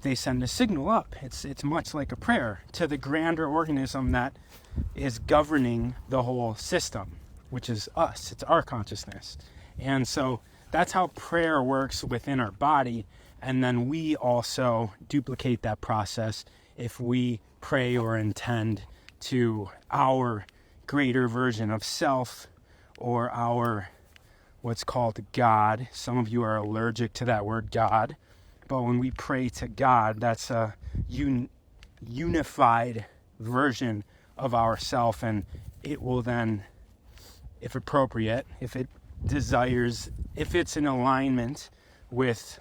S1: they send a signal up. It's much like a prayer to the grander organism that is governing the whole system, which is us. It's our consciousness. And so that's how prayer works within our body. And then we also duplicate that process if we pray or intend to our greater version of self, or our what's called God. Some of you are allergic to that word God, but when we pray to God, that's a unified version of ourself, and it will then, if appropriate, if it desires, if it's in alignment with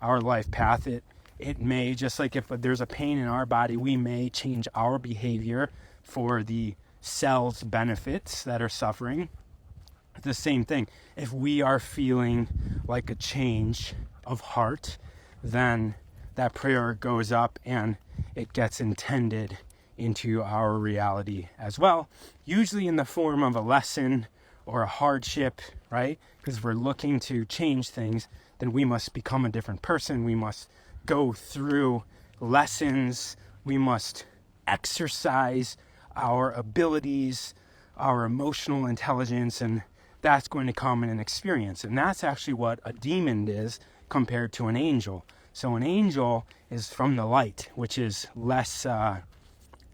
S1: our life path, it may, just like if there's a pain in our body, we may change our behavior for the cell's benefits that are suffering. The same thing. If we are feeling like a change of heart, then that prayer goes up and it gets intended into our reality as well, usually in the form of a lesson or a hardship, right? Because if we're looking to change things, then we must become a different person. We must go through lessons. We must exercise our abilities, our emotional intelligence, and that's going to come in an experience. And that's actually what a demon is compared to an angel. So an angel is from the light, which is less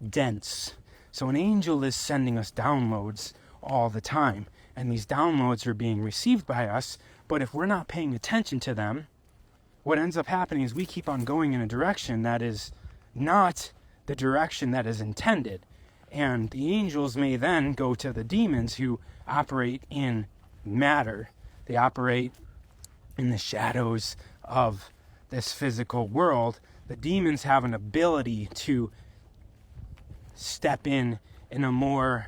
S1: dense. So an angel is sending us downloads all the time. And these downloads are being received by us. But if we're not paying attention to them, what ends up happening is we keep on going in a direction that is not the direction that is intended. And the angels may then go to the demons who operate in matter. They operate in the shadows of this physical world. The demons have an ability to step in a more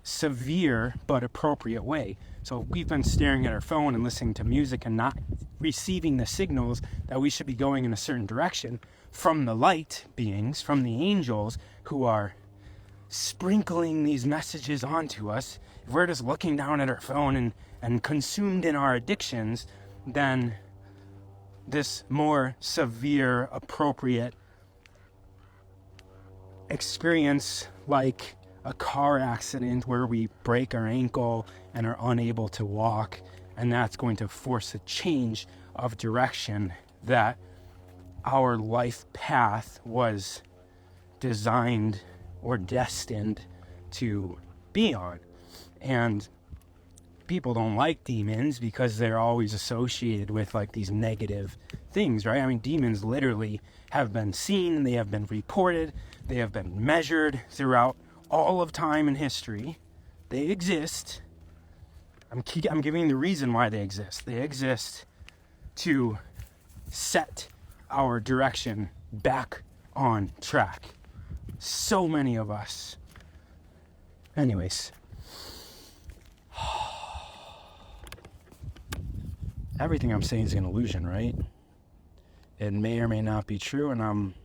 S1: severe but appropriate way. So we've been staring at our phone and listening to music and not receiving the signals that we should be going in a certain direction from the light beings, from the angels who are sprinkling these messages onto us. If we're just looking down at our phone and consumed in our addictions, then this more severe, appropriate experience, like a car accident where we break our ankle and are unable to walk, and that's going to force a change of direction that our life path was designed or destined to be on. And people don't like demons because they're always associated with like these negative things, right? I mean, demons literally have been seen, they have been reported, they have been measured throughout all of time and history. They exist. I'm giving the reason why they exist. They exist to set our direction back on track. So many of us. Anyways. Everything I'm saying is an illusion, right? It may or may not be true, and I'm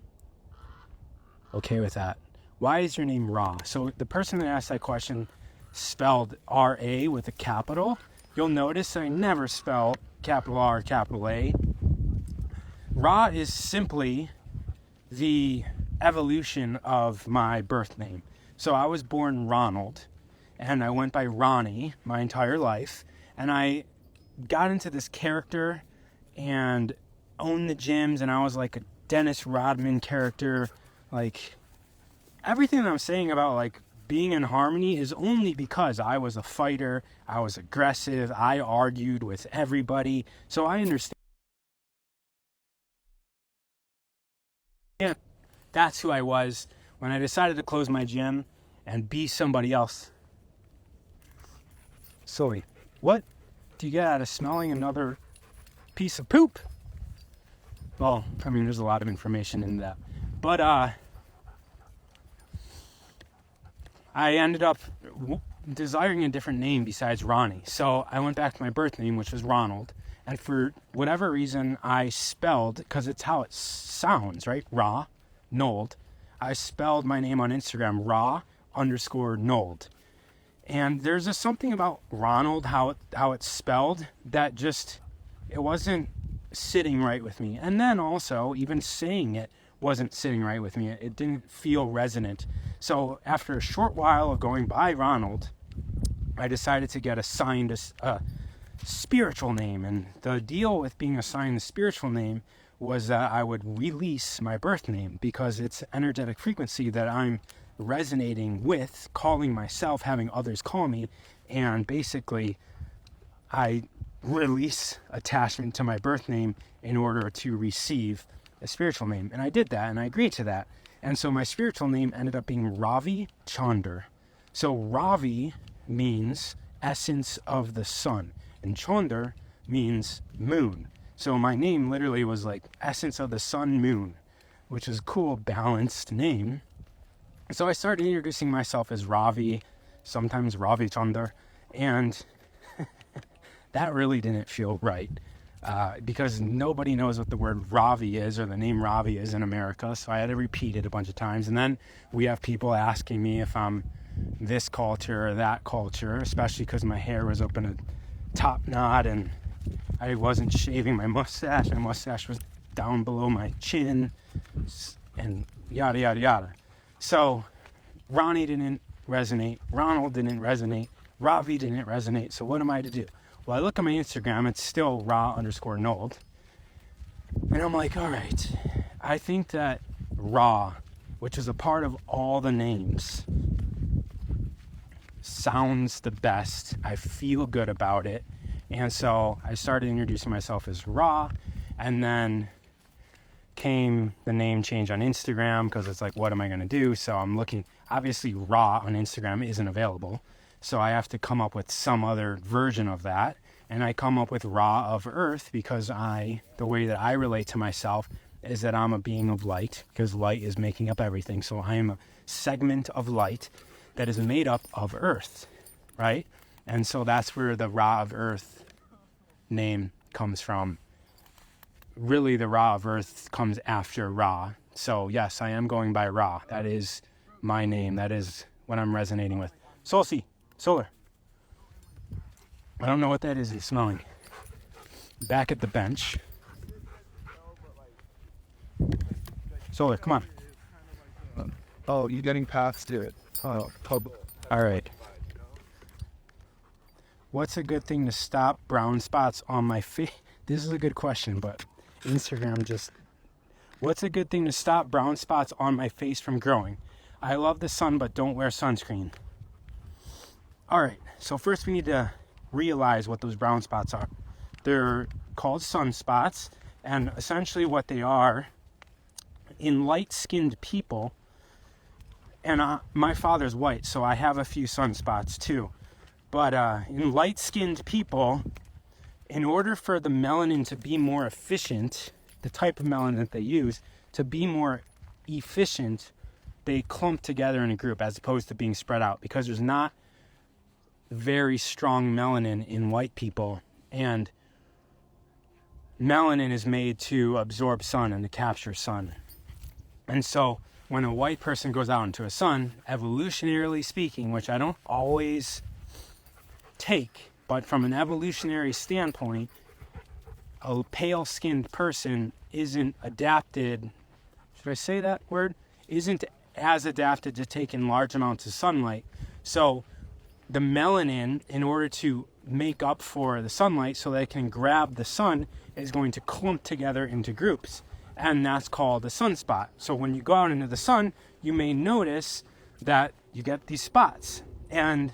S1: okay with that. Why is your name Ra? So the person that asked that question spelled R-A with a capital. You'll notice I never spell capital R, capital A. Ra is simply the evolution of my birth name. So I was born Ronald, and I went by Ronnie my entire life, and I got into this character and owned the gyms, and I was like a Dennis Rodman character. Like, everything that I'm saying about like being in harmony is only because I was a fighter, I was aggressive, I argued with everybody, so I understand. Yeah, that's who I was when I decided to close my gym and be somebody else. Sorry, what do you get out of smelling another piece of poop? Well, I mean, there's a lot of information in that. But I ended up desiring a different name besides Ronnie. So I went back to my birth name, which was Ronald. And for whatever reason, I spelled, because it's how it sounds, right? Ra, Nold. I spelled my name on Instagram, Ra_Nold. And there's just something about Ronald, how it's spelled, that just, it wasn't sitting right with me. And then also, even saying it wasn't sitting right with me. It didn't feel resonant. So after a short while of going by Ronald, I decided to get assigned a spiritual name. And the deal with being assigned a spiritual name was that I would release my birth name, because it's energetic frequency that I'm resonating with, calling myself, having others call me, and basically I release attachment to my birth name in order to receive a spiritual name. And I did that, and I agreed to that. And so my spiritual name ended up being Ravi Chandar. So Ravi means essence of the sun, and Chandar means moon. So my name literally was like essence of the sun, moon, which is a cool, balanced name. So I started introducing myself as Ravi, sometimes Ravi Chandar, and that really didn't feel right, because nobody knows what the word Ravi is or the name Ravi is in America, so I had to repeat it a bunch of times. And then we have people asking me if I'm this culture or that culture, especially because my hair was up in a top knot and I wasn't shaving my mustache. My mustache was down below my chin, and yada, yada, yada. So Ronnie didn't resonate, Ronald didn't resonate, Ravi didn't resonate. So what am I to do? Well, I look at my Instagram, it's still Ra_Nold. And I'm like, all right, I think that Ra, which is a part of all the names, sounds the best. I feel good about it. And so I started introducing myself as Ra, and then came the name change on Instagram, because it's like, what am I going to do? So I'm looking, obviously Ra on Instagram isn't available, so I have to come up with some other version of that. And I come up with Ra of Earth, because the way that I relate to myself is that I'm a being of light, because light is making up everything. So I am a segment of light that is made up of Earth, right? And so that's where the Ra of Earth name comes from. Really, the Ra of Earth comes after Ra. So yes, I am going by Ra. That is my name. That is what I'm resonating with. Solar. I don't know what that is. It's smelling. Back at the bench. Solar, come on.
S3: Oh, you're getting past it. Oh,
S1: All right. What's a good thing to stop brown spots on my face? This is a good question, but Instagram just... What's a good thing to stop brown spots on my face from growing? I love the sun, but don't wear sunscreen. All right, so first we need to realize what those brown spots are. They're called sunspots, and essentially what they are, in light-skinned people, and my father's white, so I have a few sunspots too, but in light-skinned people, in order for the melanin to be more efficient, the type of melanin that they use, to be more efficient, they clump together in a group as opposed to being spread out, because there's not very strong melanin in white people, and melanin is made to absorb sun and to capture sun. And so when a white person goes out into a sun, evolutionarily speaking, which I don't always take, but from an evolutionary standpoint, a pale-skinned person isn't adapted, should I say that word? Isn't as adapted to take in large amounts of sunlight. So the melanin, in order to make up for the sunlight so that it can grab the sun, is going to clump together into groups. And that's called a sunspot. So when you go out into the sun, you may notice that you get these spots. And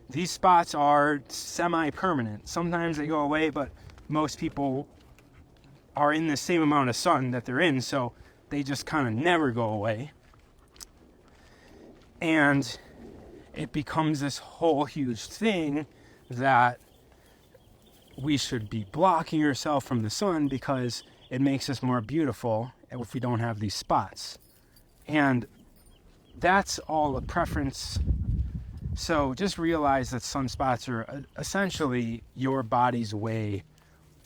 S1: these spots are semi-permanent. Sometimes they go away, but most people are in the same amount of sun that they're in, so they just kind of never go away. And it becomes this whole huge thing that we should be blocking ourselves from the sun, because it makes us more beautiful if we don't have these spots. And that's all a preference. So just realize that sunspots are essentially your body's way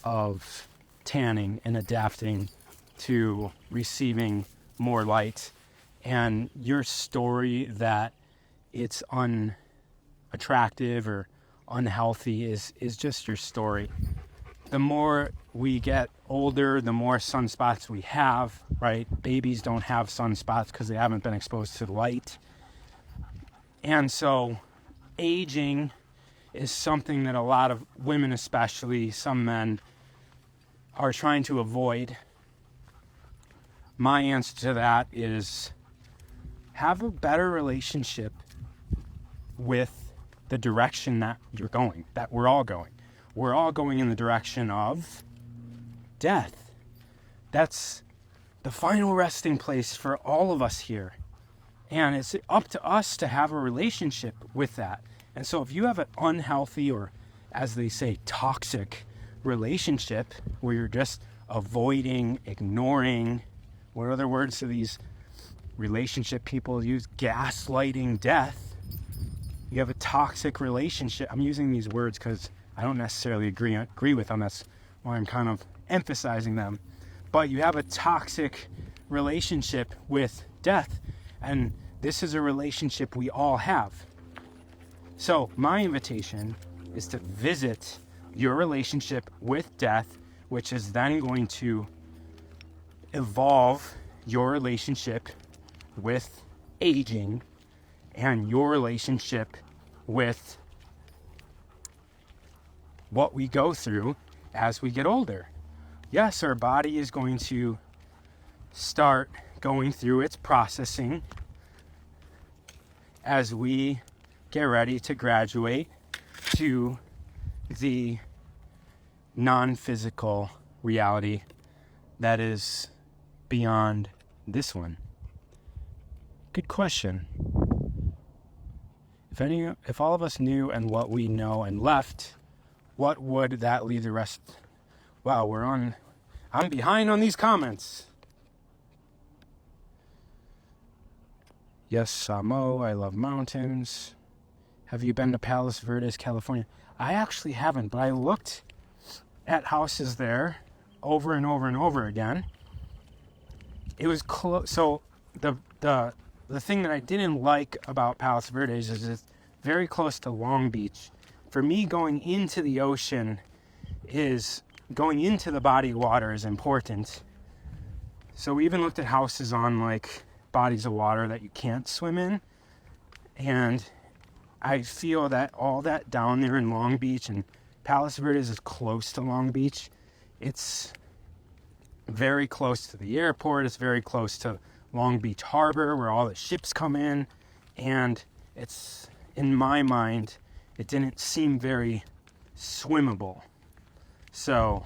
S1: of tanning and adapting to receiving more light. And your story that it's unattractive or unhealthy is just your story. The more we get older, the more sunspots we have, right? Babies don't have sunspots because they haven't been exposed to light. And so aging is something that a lot of women, especially some men, are trying to avoid. My answer to that is have a better relationship with the direction that you're going, that we're all going. We're all going in the direction of death. That's the final resting place for all of us here. And it's up to us to have a relationship with that. And so if you have an unhealthy, or as they say, toxic relationship where you're just avoiding, ignoring, what other words do these relationship people use? Gaslighting death. You have a toxic relationship. I'm using these words because I don't necessarily agree with them. That's why I'm kind of emphasizing them. But you have a toxic relationship with death. And this is a relationship we all have. So my invitation is to visit your relationship with death, which is then going to evolve your relationship with aging and your relationship with what we go through as we get older. Yes, our body is going to start going through its processing as we get ready to graduate to the non-physical reality that is beyond this one. Good question. If all of us knew and what we know and left, what would that leave the rest? Wow, I'm behind on these comments. Yes, Samo, I love mountains. Have you been to Palos Verdes, California? I actually haven't, but I looked at houses there over and over and over again. It was close. So the thing that I didn't like about Palos Verdes is it's very close to Long Beach. For me, going into the ocean going into the body of water is important. So we even looked at houses on like bodies of water that you can't swim in. And I feel that all that down there in Long Beach, and Palos Verdes is close to Long Beach. It's very close to the airport. It's very close to Long Beach Harbor where all the ships come in. And it's, in my mind, it didn't seem very swimmable. So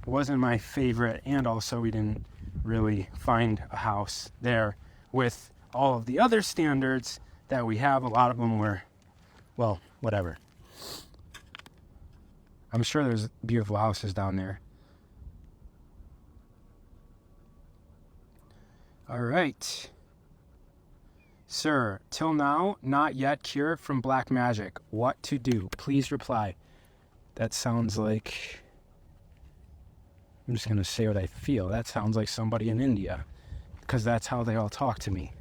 S1: it wasn't my favorite. And also we didn't really find a house there with all of the other standards that we have. A lot of them were, well, whatever. I'm sure there's beautiful houses down there. All right. Sir, till now, not yet cured from black magic. What to do? Please reply. That sounds like... I'm just going to say what I feel. That sounds like somebody in India. Because that's how they all talk to me.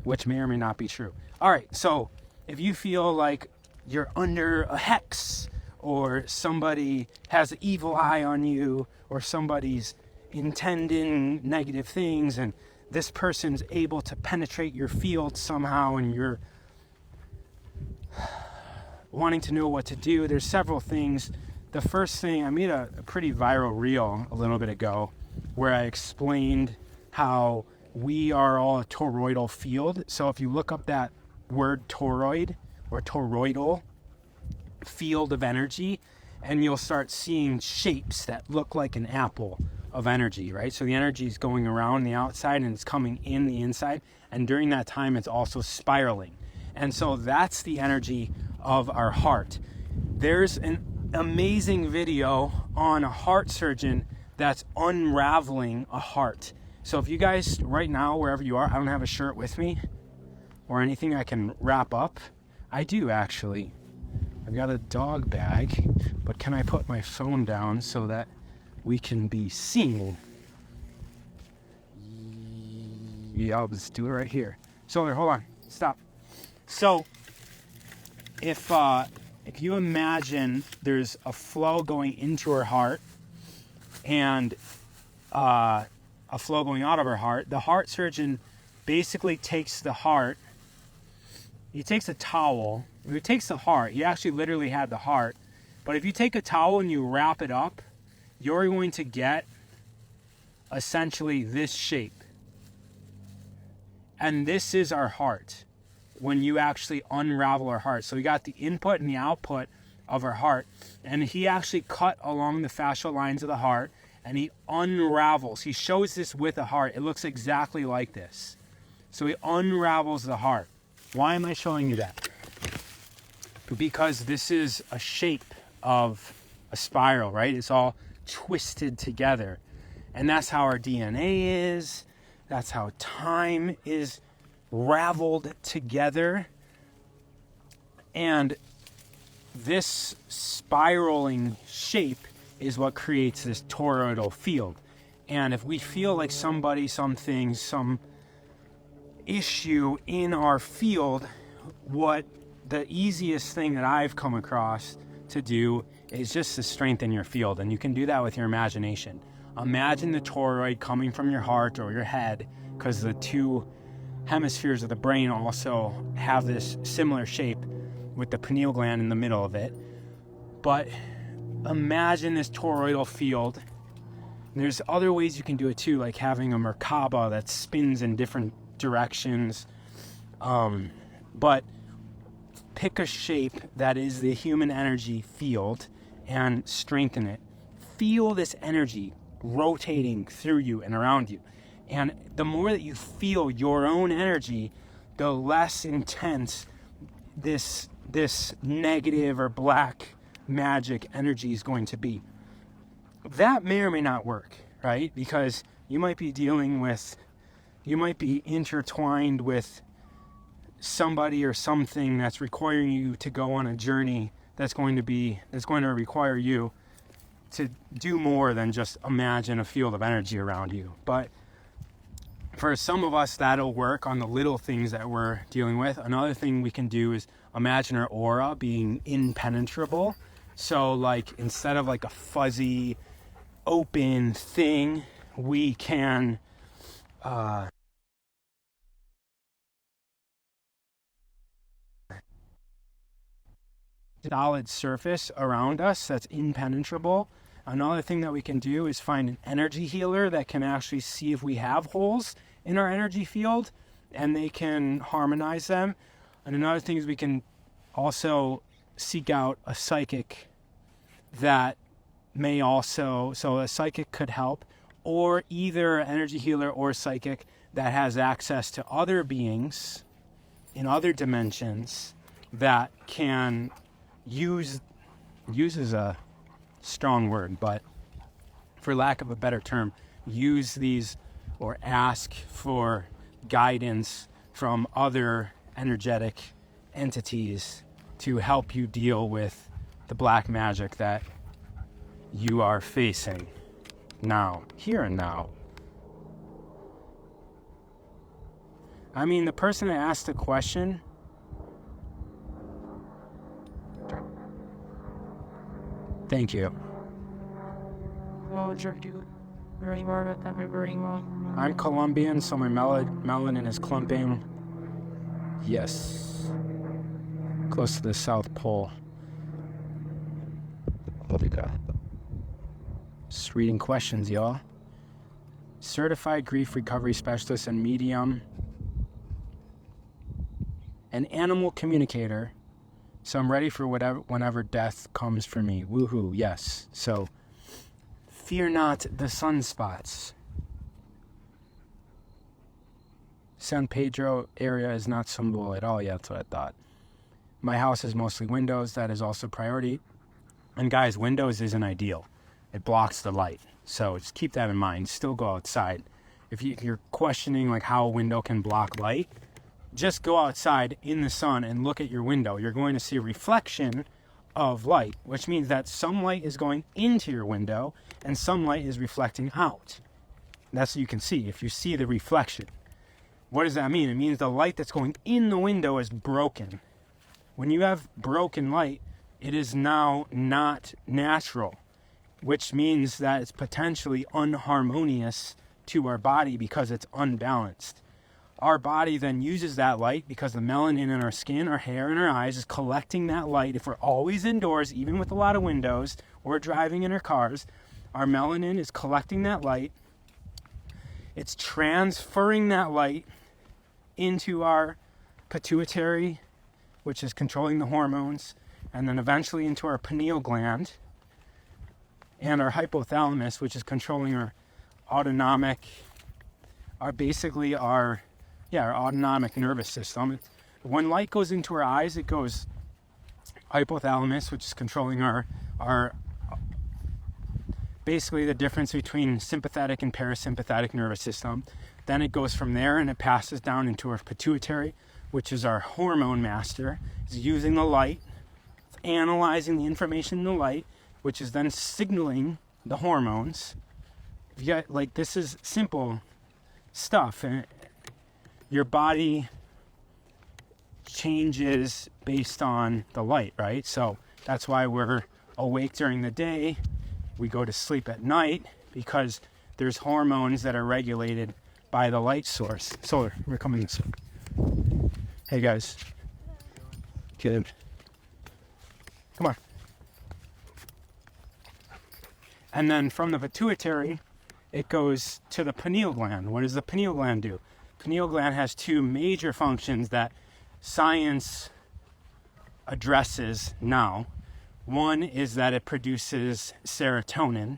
S1: Which may or may not be true. All right, so if you feel like you're under a hex, or somebody has an evil eye on you, or somebody's intending negative things, and this person's able to penetrate your field somehow, and you're wanting to know what to do, there's several things. The first thing, I made a pretty viral reel a little bit ago where I explained how we are all a toroidal field. So if you look up that word toroid or toroidal field of energy, and you'll start seeing shapes that look like an apple of energy, right? So the energy is going around the outside and it's coming in the inside. And during that time, it's also spiraling. And so that's the energy of our heart. There's an amazing video on a heart surgeon that's unraveling a heart. So if you guys right now, wherever you are, I don't have a shirt with me or anything I can wrap up. I do actually. I've got a dog bag, but can I put my phone down so that we can be seen? Yeah, I'll just do it right here. So hold on, stop. So if you imagine there's a flow going into her heart and a flow going out of her heart, the heart surgeon basically takes the heart, he takes a towel, if he takes the heart, he actually literally had the heart, but if you take a towel and you wrap it up, you're going to get essentially this shape. And this is our heart when you actually unravel our heart. So we got the input and the output of our heart. And he actually cut along the fascial lines of the heart and he unravels. He shows this with a heart. It looks exactly like this. So he unravels the heart. Why am I showing you that? Because this is a shape of a spiral, right? It's all twisted together. And that's how our DNA is. That's how time is raveled together. And this spiraling shape is what creates this toroidal field. And if we feel like somebody, something, some issue in our field, what the easiest thing that I've come across to do is just to strengthen your field. And you can do that with your imagination. Imagine the toroid coming from your heart or your head, because the two hemispheres of the brain also have this similar shape with the pineal gland in the middle of it. But imagine this toroidal field. And there's other ways you can do it too, like having a Merkaba that spins in different directions. But pick a shape that is the human energy field and strengthen it. Feel this energy rotating through you and around you. And the more that you feel your own energy, the less intense this negative or black magic energy is going to be. That may or may not work, right? Because you might be intertwined with somebody or something that's requiring you to go on a journey that's going to require you to do more than just imagine a field of energy around you. But for some of us, that'll work on the little things that we're dealing with. Another thing we can do is imagine our aura being impenetrable. So like instead of like a fuzzy, open thing, we can solid surface around us that's impenetrable. Another thing that we can do is find an energy healer that can actually see if we have holes in our energy field and they can harmonize them. And another thing is we can also seek out a psychic that may also, so a psychic could help, or either an energy healer or psychic that has access to other beings in other dimensions that can use is a strong word, but for lack of a better term, use these or ask for guidance from other energetic entities to help you deal with the black magic that you are facing now, here and now. I mean, the person that asked the question, thank you. I'm Colombian, so my melanin is clumping. Yes. Close to the South Pole. Just reading questions, y'all. Certified grief recovery specialist and medium. An animal communicator. So I'm ready for whenever death comes for me. Woohoo, yes. So, fear not the sunspots. San Pedro area is not swimmable at all. Yeah, that's what I thought. My house is mostly windows. That is also priority. And guys, windows isn't ideal. It blocks the light. So just keep that in mind. Still go outside. If you're questioning like how a window can block light, just go outside in the sun and look at your window. You're going to see a reflection of light, which means that some light is going into your window and some light is reflecting out. That's what you can see if you see the reflection. What does that mean? It means the light that's going in the window is broken. When you have broken light, it is now not natural, which means that it's potentially unharmonious to our body because it's unbalanced. Our body then uses that light because the melanin in our skin, our hair, and our eyes is collecting that light. If we're always indoors, even with a lot of windows, or driving in our cars, our melanin is collecting that light. It's transferring that light into our pituitary, which is controlling the hormones, and then eventually into our pineal gland, and our hypothalamus, which is controlling our autonomic, our autonomic nervous system. When light goes into our eyes, it goes hypothalamus, which is controlling our basically the difference between sympathetic and parasympathetic nervous system. Then it goes from there and it passes down into our pituitary, which is our hormone master. It's using the light, analyzing the information in the light, which is then signaling the hormones. If you got, like, this is simple stuff, and your body changes based on the light, right? So that's why we're awake during the day. We go to sleep at night because there's hormones that are regulated by the light source. So we're coming this way. Hey guys. Kid. Come on. And then from the pituitary, it goes to the pineal gland. What does the pineal gland do? Pineal gland has two major functions that science addresses now. One is that it produces serotonin.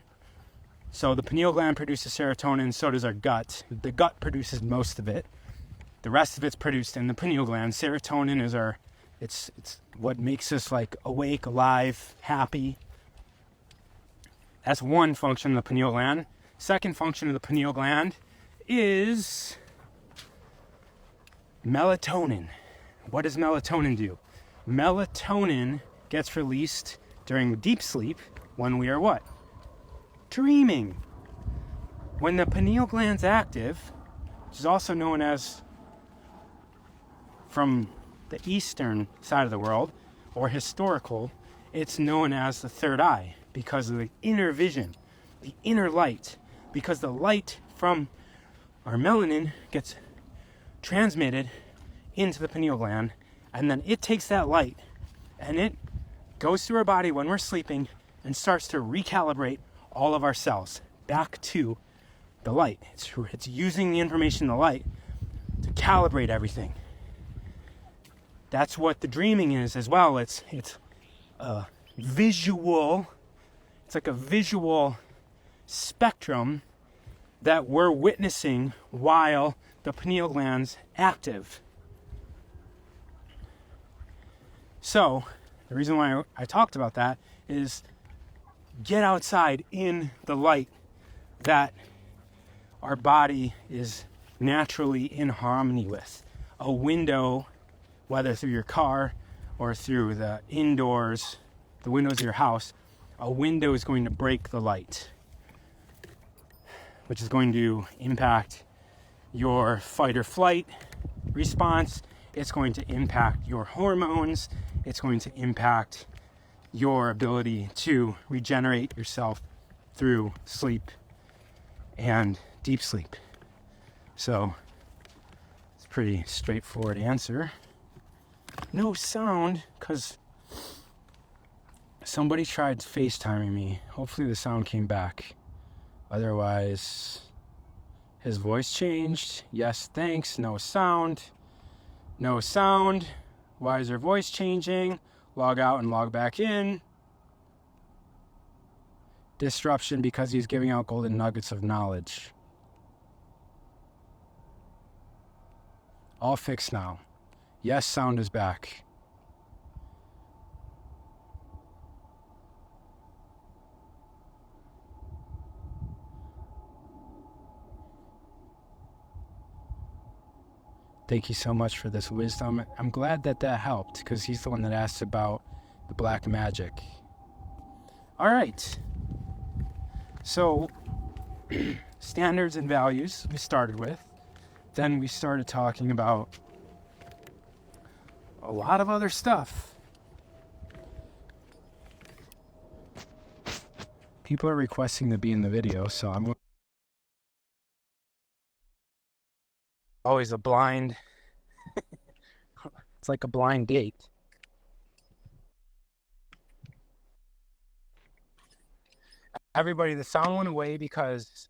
S1: So the pineal gland produces serotonin, so does our gut. The gut produces most of it. The rest of it's produced in the pineal gland. Serotonin is it's what makes us like awake, alive, happy. That's one function of the pineal gland. Second function of the pineal gland is melatonin. What does melatonin do? Melatonin gets released during deep sleep when we are what? Dreaming. When the pineal gland's active, which is also known as, from the eastern side of the world, or historical, it's known as the third eye because of the inner vision, the inner light, because the light from our melanin gets transmitted into the pineal gland, and then it takes that light and it goes through our body when we're sleeping and starts to recalibrate all of our cells back to the light. It's using the information in the light to calibrate everything. That's what the dreaming is as well. It's a visual, it's like a visual spectrum that we're witnessing while the pineal gland's active. So the reason why I talked about that is get outside in the light that our body is naturally in harmony with. A window, whether through your car or through the indoors, the windows of your house, a window is going to break the light, which is going to impact your fight or flight response. It's going to impact your hormones. It's going to impact your ability to regenerate yourself through sleep and deep sleep. So it's a pretty straightforward answer. No sound, because somebody tried FaceTiming me. Hopefully the sound came back. Otherwise, his voice changed. Yes, thanks. No sound. No sound. Why is her voice changing? Log out and log back in. Disruption because he's giving out golden nuggets of knowledge. All fixed now. Yes, sound is back. Thank you so much for this wisdom. I'm glad that helped, because he's the one that asked about the black magic. All right. So, standards and values we started with. Then we started talking about a lot of other stuff. People are requesting to be in the video, so I'm always a blind. It's like a blind date. Everybody, the sound went away because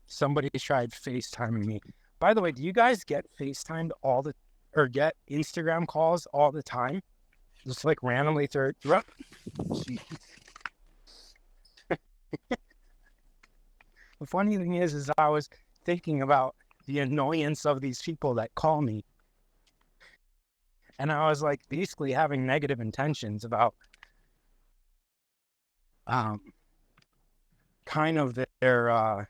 S1: somebody tried FaceTiming me. By the way, do you guys get FaceTimed or get Instagram calls all the time? Just like randomly throughout. The funny thing is I was thinking about the annoyance of these people that call me. And I was like basically having negative intentions about kind of their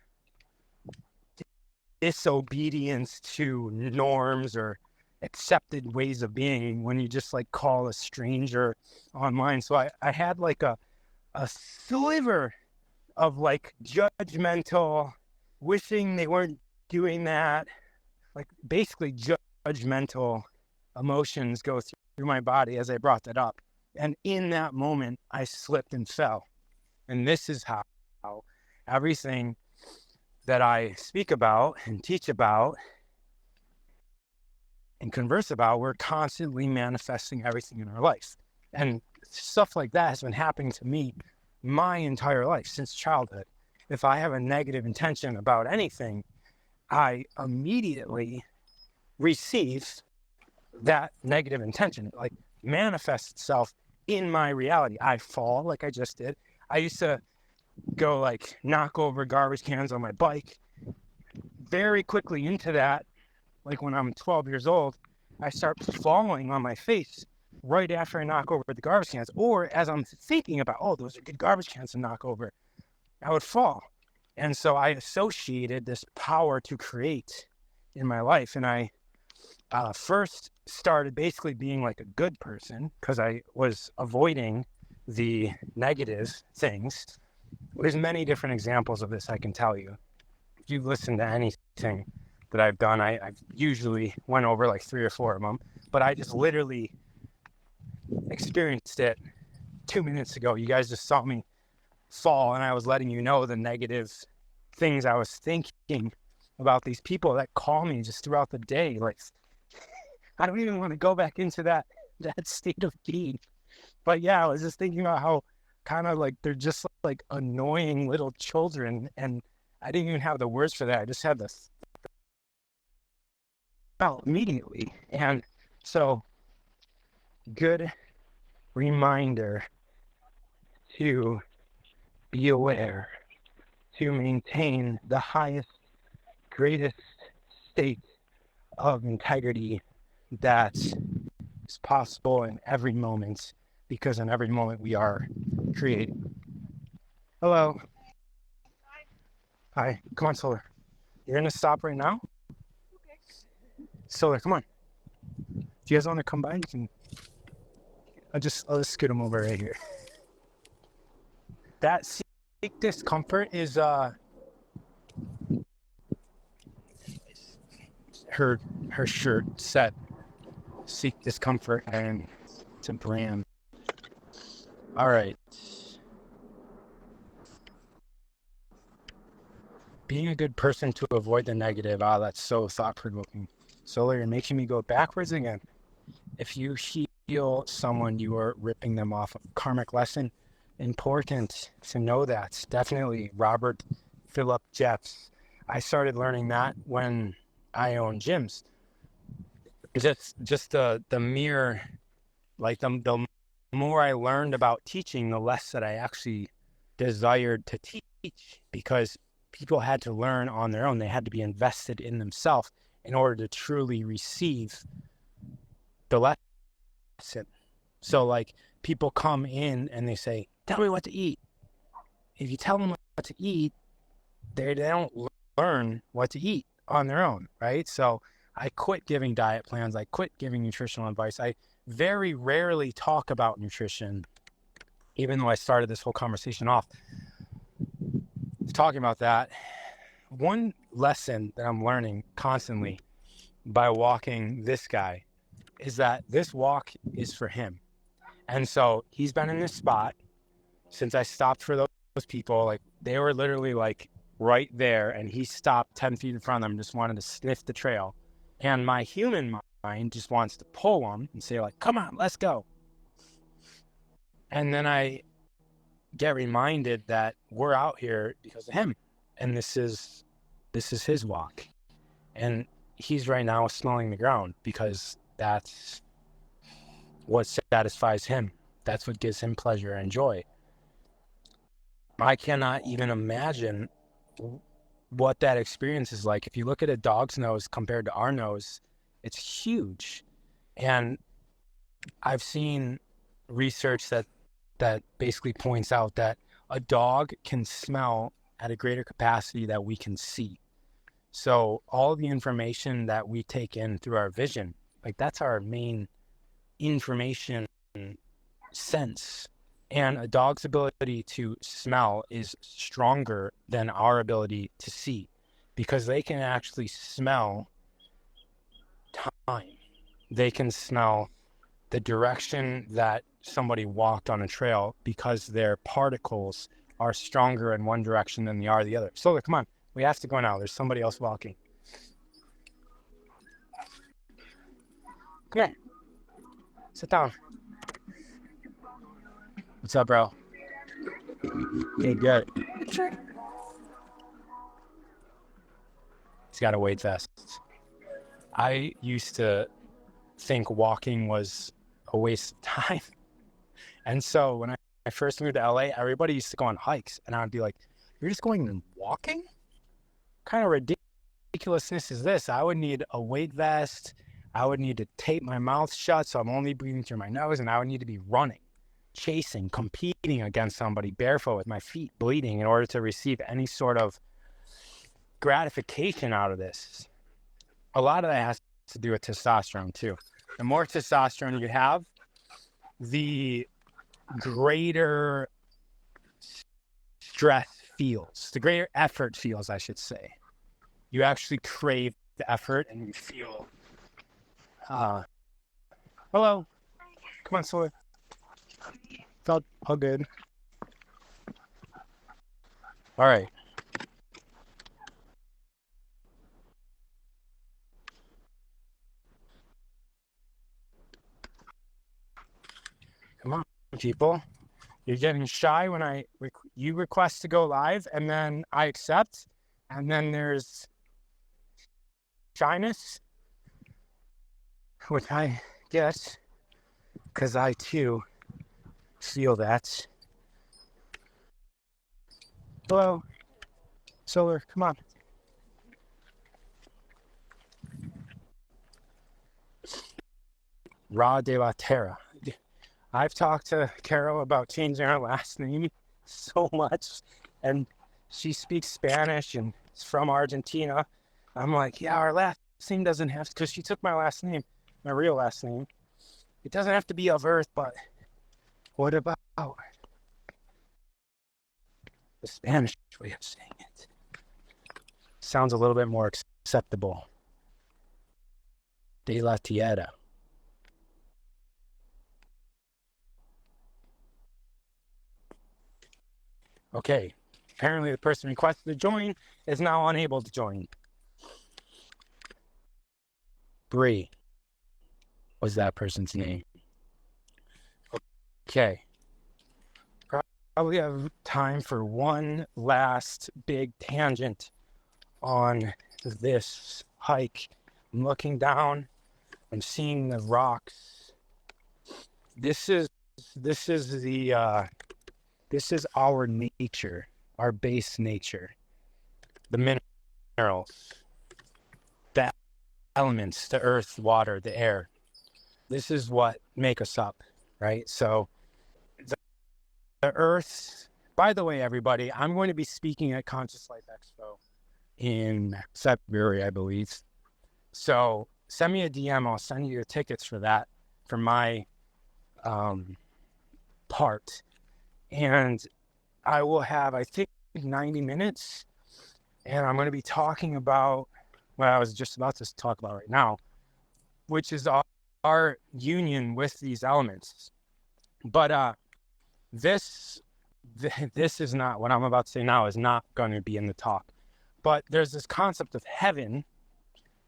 S1: disobedience to norms or accepted ways of being when you just like call a stranger online. So I had like a sliver of like judgmental, wishing they weren't doing that, like basically judgmental emotions go through my body as I brought that up. And in that moment, I slipped and fell. And this is how everything that I speak about and teach about and converse about, we're constantly manifesting everything in our life. And stuff like that has been happening to me my entire life since childhood. If I have a negative intention about anything, I immediately receive that negative intention. It like manifests itself in my reality. I fall like I just did. I used to go like knock over garbage cans on my bike. Very quickly into that, like when I'm 12 years old, I start falling on my face right after I knock over the garbage cans. Or as I'm thinking about, oh, those are good garbage cans to knock over, I would fall. And so I associated this power to create in my life. And I first started basically being like a good person because I was avoiding the negative things. There's many different examples of this I can tell you. If you've listened to anything that I've done, I've usually went over like 3 or 4 of them, but I just literally experienced it 2 minutes ago. You guys just saw me fall, and I was letting you know the negative things I was thinking about these people that call me just throughout the day. Like, I don't even want to go back into that state of being. But yeah, I was just thinking about how kind of like they're just like annoying little children, and I didn't even have the words for that. I just had this immediately. And so, good reminder to be aware, to maintain the highest, greatest state of integrity that is possible in every moment, because in every moment we are creating. Hello. Hi. Come on, Solar. You're gonna stop right now? Okay. Solar, come on. Do you guys want to come by? You can. I'll just scoot them over right here. That seek discomfort is her shirt set. Seek discomfort, and it's a brand. All right. Being a good person to avoid the negative. That's so thought-provoking. Solar, you're making me go backwards again. If you heal someone, you are ripping them off. Karmic lesson. Important to know that. Definitely. Robert Philip Jeffs. I started learning that when I owned gyms. Just the mere, like the more I learned about teaching, the less that I actually desired to teach, because people had to learn on their own. They had to be invested in themselves in order to truly receive the lesson. So like people come in and they say, tell me what to eat. If you tell them what to eat, they don't learn what to eat on their own, right? So I quit giving diet plans. I quit giving nutritional advice. I very rarely talk about nutrition, even though I started this whole conversation off talking about that. One lesson that I'm learning constantly by walking this guy is that this walk is for him. And so he's been in this spot since I stopped for those people. Like, they were literally like right there, and he stopped 10 feet in front of them, just wanted to sniff the trail. And my human mind just wants to pull him and say, like, come on, let's go. And then I get reminded that we're out here because of him, and this is his walk, and he's right now smelling the ground because that's what satisfies him. That's what gives him pleasure and joy. I cannot even imagine what that experience is like. If you look at a dog's nose compared to our nose, it's huge. And I've seen research that basically points out that a dog can smell at a greater capacity that we can see. So all the information that we take in through our vision, like, that's our main information sense. And a dog's ability to smell is stronger than our ability to see, because they can actually smell time. They can smell the direction that somebody walked on a trail, because their particles are stronger in one direction than they are the other. So come on, we have to go now. There's somebody else walking. Come here. Sit down. What's up, bro? Okay, good. Sure. He's got a weight vest. I used to think walking was a waste of time. And so when I first moved to LA, everybody used to go on hikes, and I'd be like, you're just going and walking? What kind of ridiculousness is this? I would need a weight vest. I would need to tape my mouth shut so I'm only breathing through my nose, and I would need to be running, chasing, competing against somebody barefoot with my feet bleeding in order to receive any sort of gratification out of this. A lot of that has to do with testosterone too. The more testosterone you have, the greater stress feels, the greater effort feels, I should say. You actually crave the effort, and you feel, hello, come on, Soy. Felt all good. All right. Come on, people. You're getting shy when you request to go live, and then I accept, and then there's shyness, which I get, because I too feel that. Hello, Solar, come on. Ra de la Terra. I've talked to Carol about changing our last name so much, and she speaks Spanish and is from Argentina. I'm like, yeah, our last name doesn't have to, because she took my last name, my real last name. It doesn't have to be of Earth, but what about the Spanish way of saying it? Sounds a little bit more acceptable. De la Tierra. Okay, apparently the person requested to join is now unable to join. Bree was that person's name. Okay. Probably have time for one last big tangent on this hike. I'm looking down, I'm seeing the rocks. This is our nature, our base nature, the minerals, the elements, the earth, water, the air. This is what make us up, right? So the earth, by the way, everybody, I'm going to be speaking at Conscious Life Expo in February, I believe. So send me a DM. I'll send you your tickets for that, for my part. And I will have, I think, 90 minutes. And I'm going to be talking about what I was just about to talk about right now, which is our union with these elements. But this is not, what I'm about to say now is not going to be in the talk. But there's this concept of heaven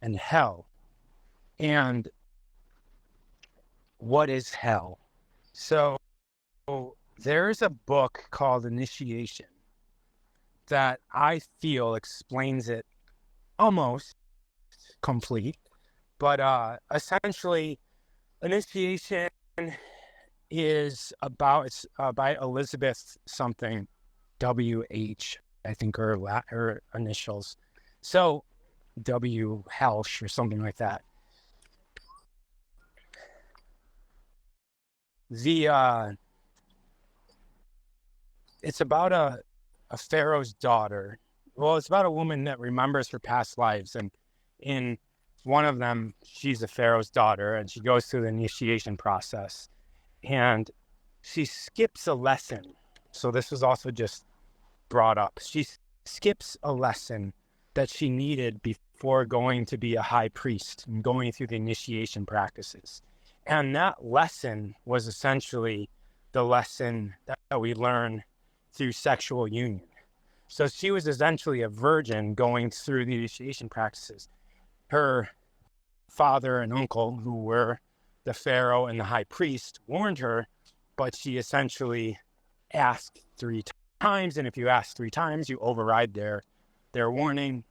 S1: and hell. And what is hell? So there's a book called Initiation that I feel explains it almost complete. But essentially, Initiation is about, it's by Elizabeth something, W.H., I think, her initials. So W. Helsh or something like that. It's about a pharaoh's daughter. Well, it's about a woman that remembers her past lives, and in one of them, she's a pharaoh's daughter, and she goes through the initiation process, and she skips a lesson. So this was also just brought up. She skips a lesson that she needed before going to be a high priest and going through the initiation practices. And that lesson was essentially the lesson that we learn through sexual union. So she was essentially a virgin going through the initiation practices. Her father and uncle, who were the pharaoh and the high priest, warned her, but she essentially asked 3 times. And if you ask 3 times, you override their warning.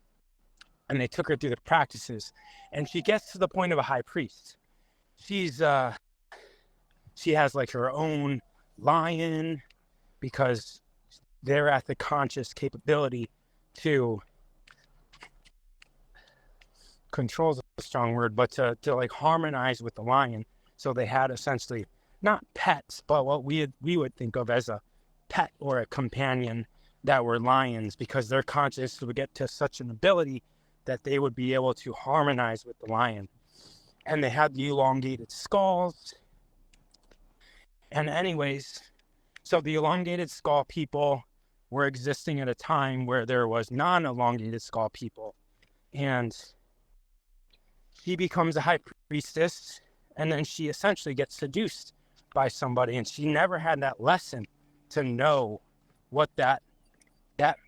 S1: And they took her through the practices. And she gets to the point of a high priest. She has like her own lion, because they're at the conscious capability to control is a strong word, but to like harmonize with the lion. So they had essentially not pets, but what we would think of as a pet or a companion that were lions, because their conscious would get to such an ability that they would be able to harmonize with the lion. And they had the elongated skulls. And anyways, so the elongated skull people were existing at a time where there was non-elongated skull people. And she becomes a high priestess, and then she essentially gets seduced by somebody, and she never had that lesson to know what that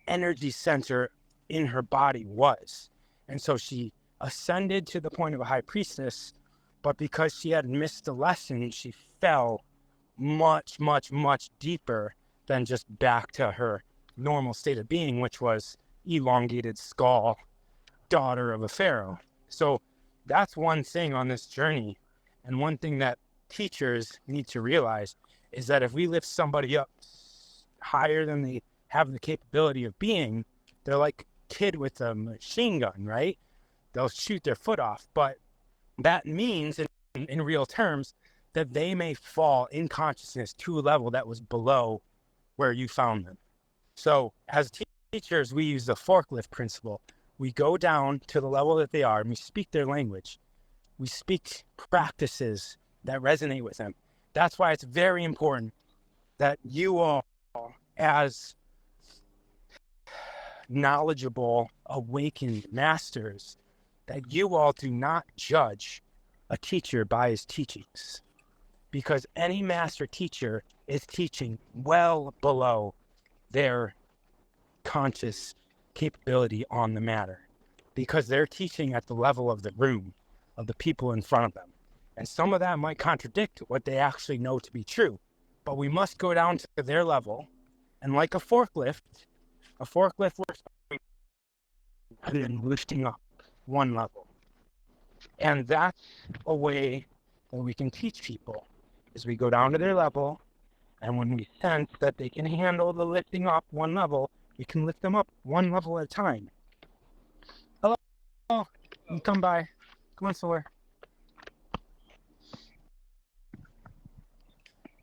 S1: energy center in her body was. And so she ascended to the point of a high priestess, but because she had missed the lesson, she fell much, much, much deeper than just back to her normal state of being, which was elongated skull, daughter of a pharaoh. So that's one thing on this journey. And one thing that teachers need to realize is that if we lift somebody up higher than they have the capability of being, they're like a kid with a machine gun, right? They'll shoot their foot off. But that means, in real terms, that they may fall in consciousness to a level that was below where you found them. So as teachers, we use the forklift principle. We go down to the level that they are, and we speak their language. We speak practices that resonate with them. That's why it's very important that you all, as knowledgeable, awakened masters, that you all do not judge a teacher by his teachings. Because any master teacher is teaching well below their conscious capability on the matter, because they're teaching at the level of the room, of the people in front of them. And some of that might contradict what they actually know to be true, but we must go down to their level. And like a forklift works by lifting up one level. And that's a way that we can teach people, is we go down to their level, and when we sense that they can handle the lifting up one level, we can lift them up one level at a time. Hello, you come by. Come on, Solar.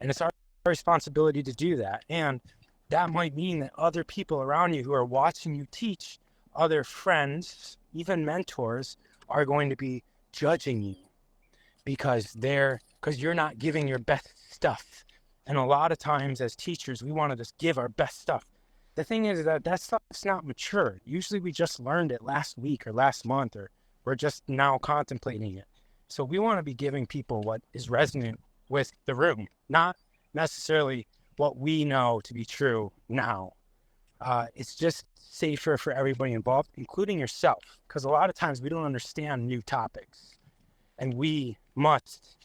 S1: And it's our responsibility to do that. And that might mean that other people around you who are watching you teach other friends, even mentors, are going to be judging you because you're not giving your best stuff. And a lot of times as teachers, we want to just give our best stuff. The thing is that stuff's not mature. Usually we just learned it last week or last month, or we're just now contemplating it. So we want to be giving people what is resonant with the room, not necessarily what we know to be true now. It's just safer for everybody involved, including yourself, because a lot of times we don't understand new topics, and we must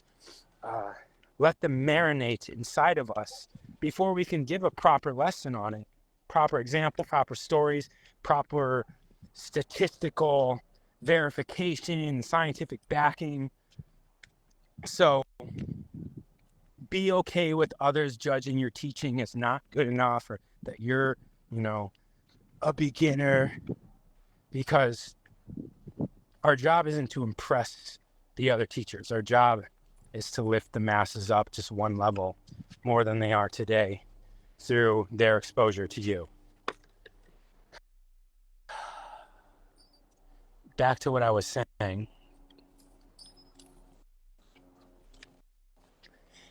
S1: let them marinate inside of us before we can give a proper lesson on it, proper example, proper stories, proper statistical verification, scientific backing. So be okay with others judging your teaching as not good enough, or that you're, a beginner, because our job isn't to impress the other teachers. Our job is to lift the masses up just one level more than they are today through their exposure to you. Back to what I was saying.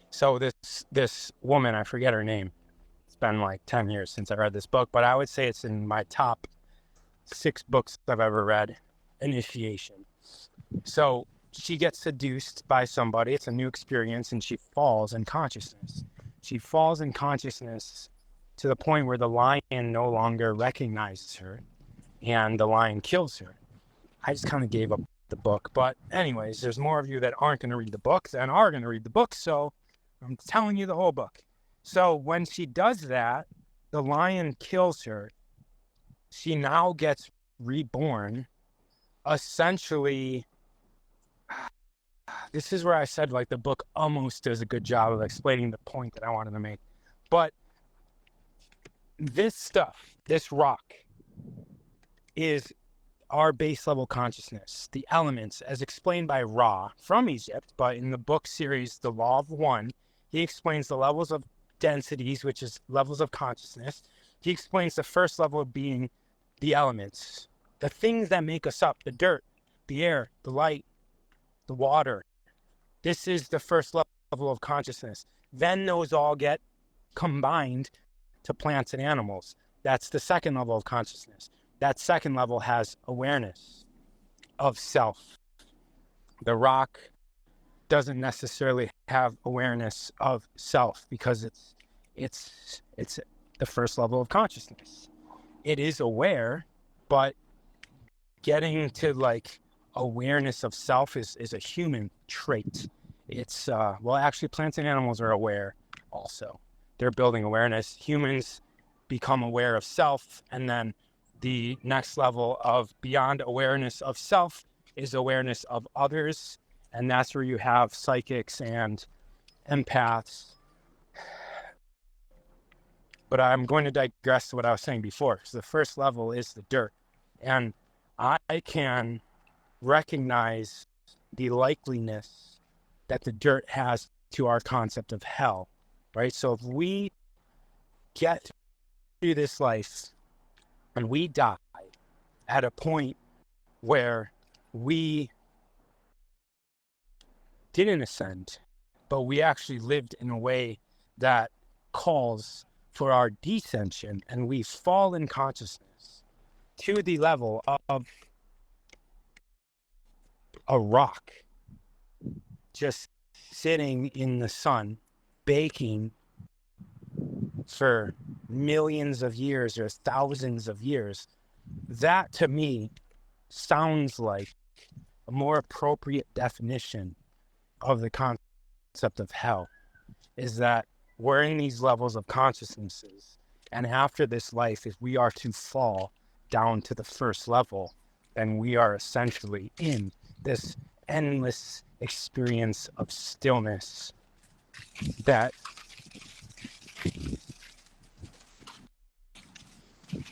S1: So this woman, I forget her name. It's been like 10 years since I read this book, but I would say it's in my top 6 books I've ever read. Initiation. So she gets seduced by somebody. It's a new experience, and she falls in consciousness. She falls in consciousness to the point where the lion no longer recognizes her, and the lion kills her. I just kind of gave up the book. But anyways, there's more of you that aren't going to read the book than are going to read the book. So I'm telling you the whole book. So when she does that, the lion kills her. She now gets reborn. Essentially, this is where I said like the book almost does a good job of explaining the point that I wanted to make. But this stuff, this rock, is our base level consciousness, the elements as explained by Ra from Egypt. But in the book series, The Law of One, he explains the levels of densities, which is levels of consciousness. He explains the first level being the elements, the things that make us up, the dirt, the air, the light, the water. This is the first level of consciousness. Then those all get combined to plants and animals. That's the second level of consciousness. That second level has awareness of self. The rock doesn't necessarily have awareness of self because it's the first level of consciousness. It is aware, but getting to like awareness of self is a human trait. It's actually plants and animals are aware also. They're building awareness. Humans become aware of self, and then the next level of beyond awareness of self is awareness of others, and that's where you have psychics and empaths. But I'm going to digress to what I was saying before. So the first level is the dirt, and I can recognize the likeliness that the dirt has to our concept of hell, right? So if we get through this life and we die at a point where we didn't ascend, but we actually lived in a way that calls for our descension, and we fall in consciousness to the level of a rock just sitting in the sun, baking for millions of years or thousands of years. That to me sounds like a more appropriate definition of the concept of hell, is that we're in these levels of consciousnesses, and after this life, if we are to fall down to the first level, then we are essentially in this endless experience of stillness that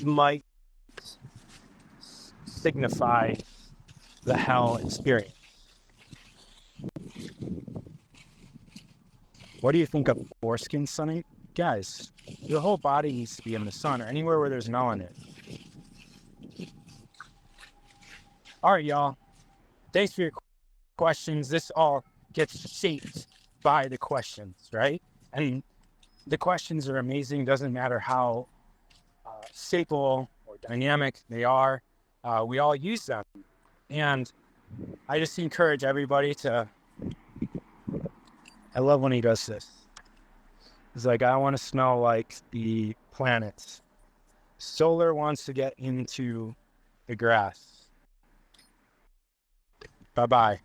S1: might signify the hell experience. What do you think of foreskin sunning? Guys, your whole body needs to be in the sun or anywhere where there's melanin. All right, y'all. Thanks for your questions. This all gets shaped by the questions, right? And the questions are amazing. Doesn't matter how simple or dynamic they are. We all use them. And I just encourage everybody to, I love when he does this. It's like, I want to smell like the planets. Solar wants to get into the grass. Bye-bye.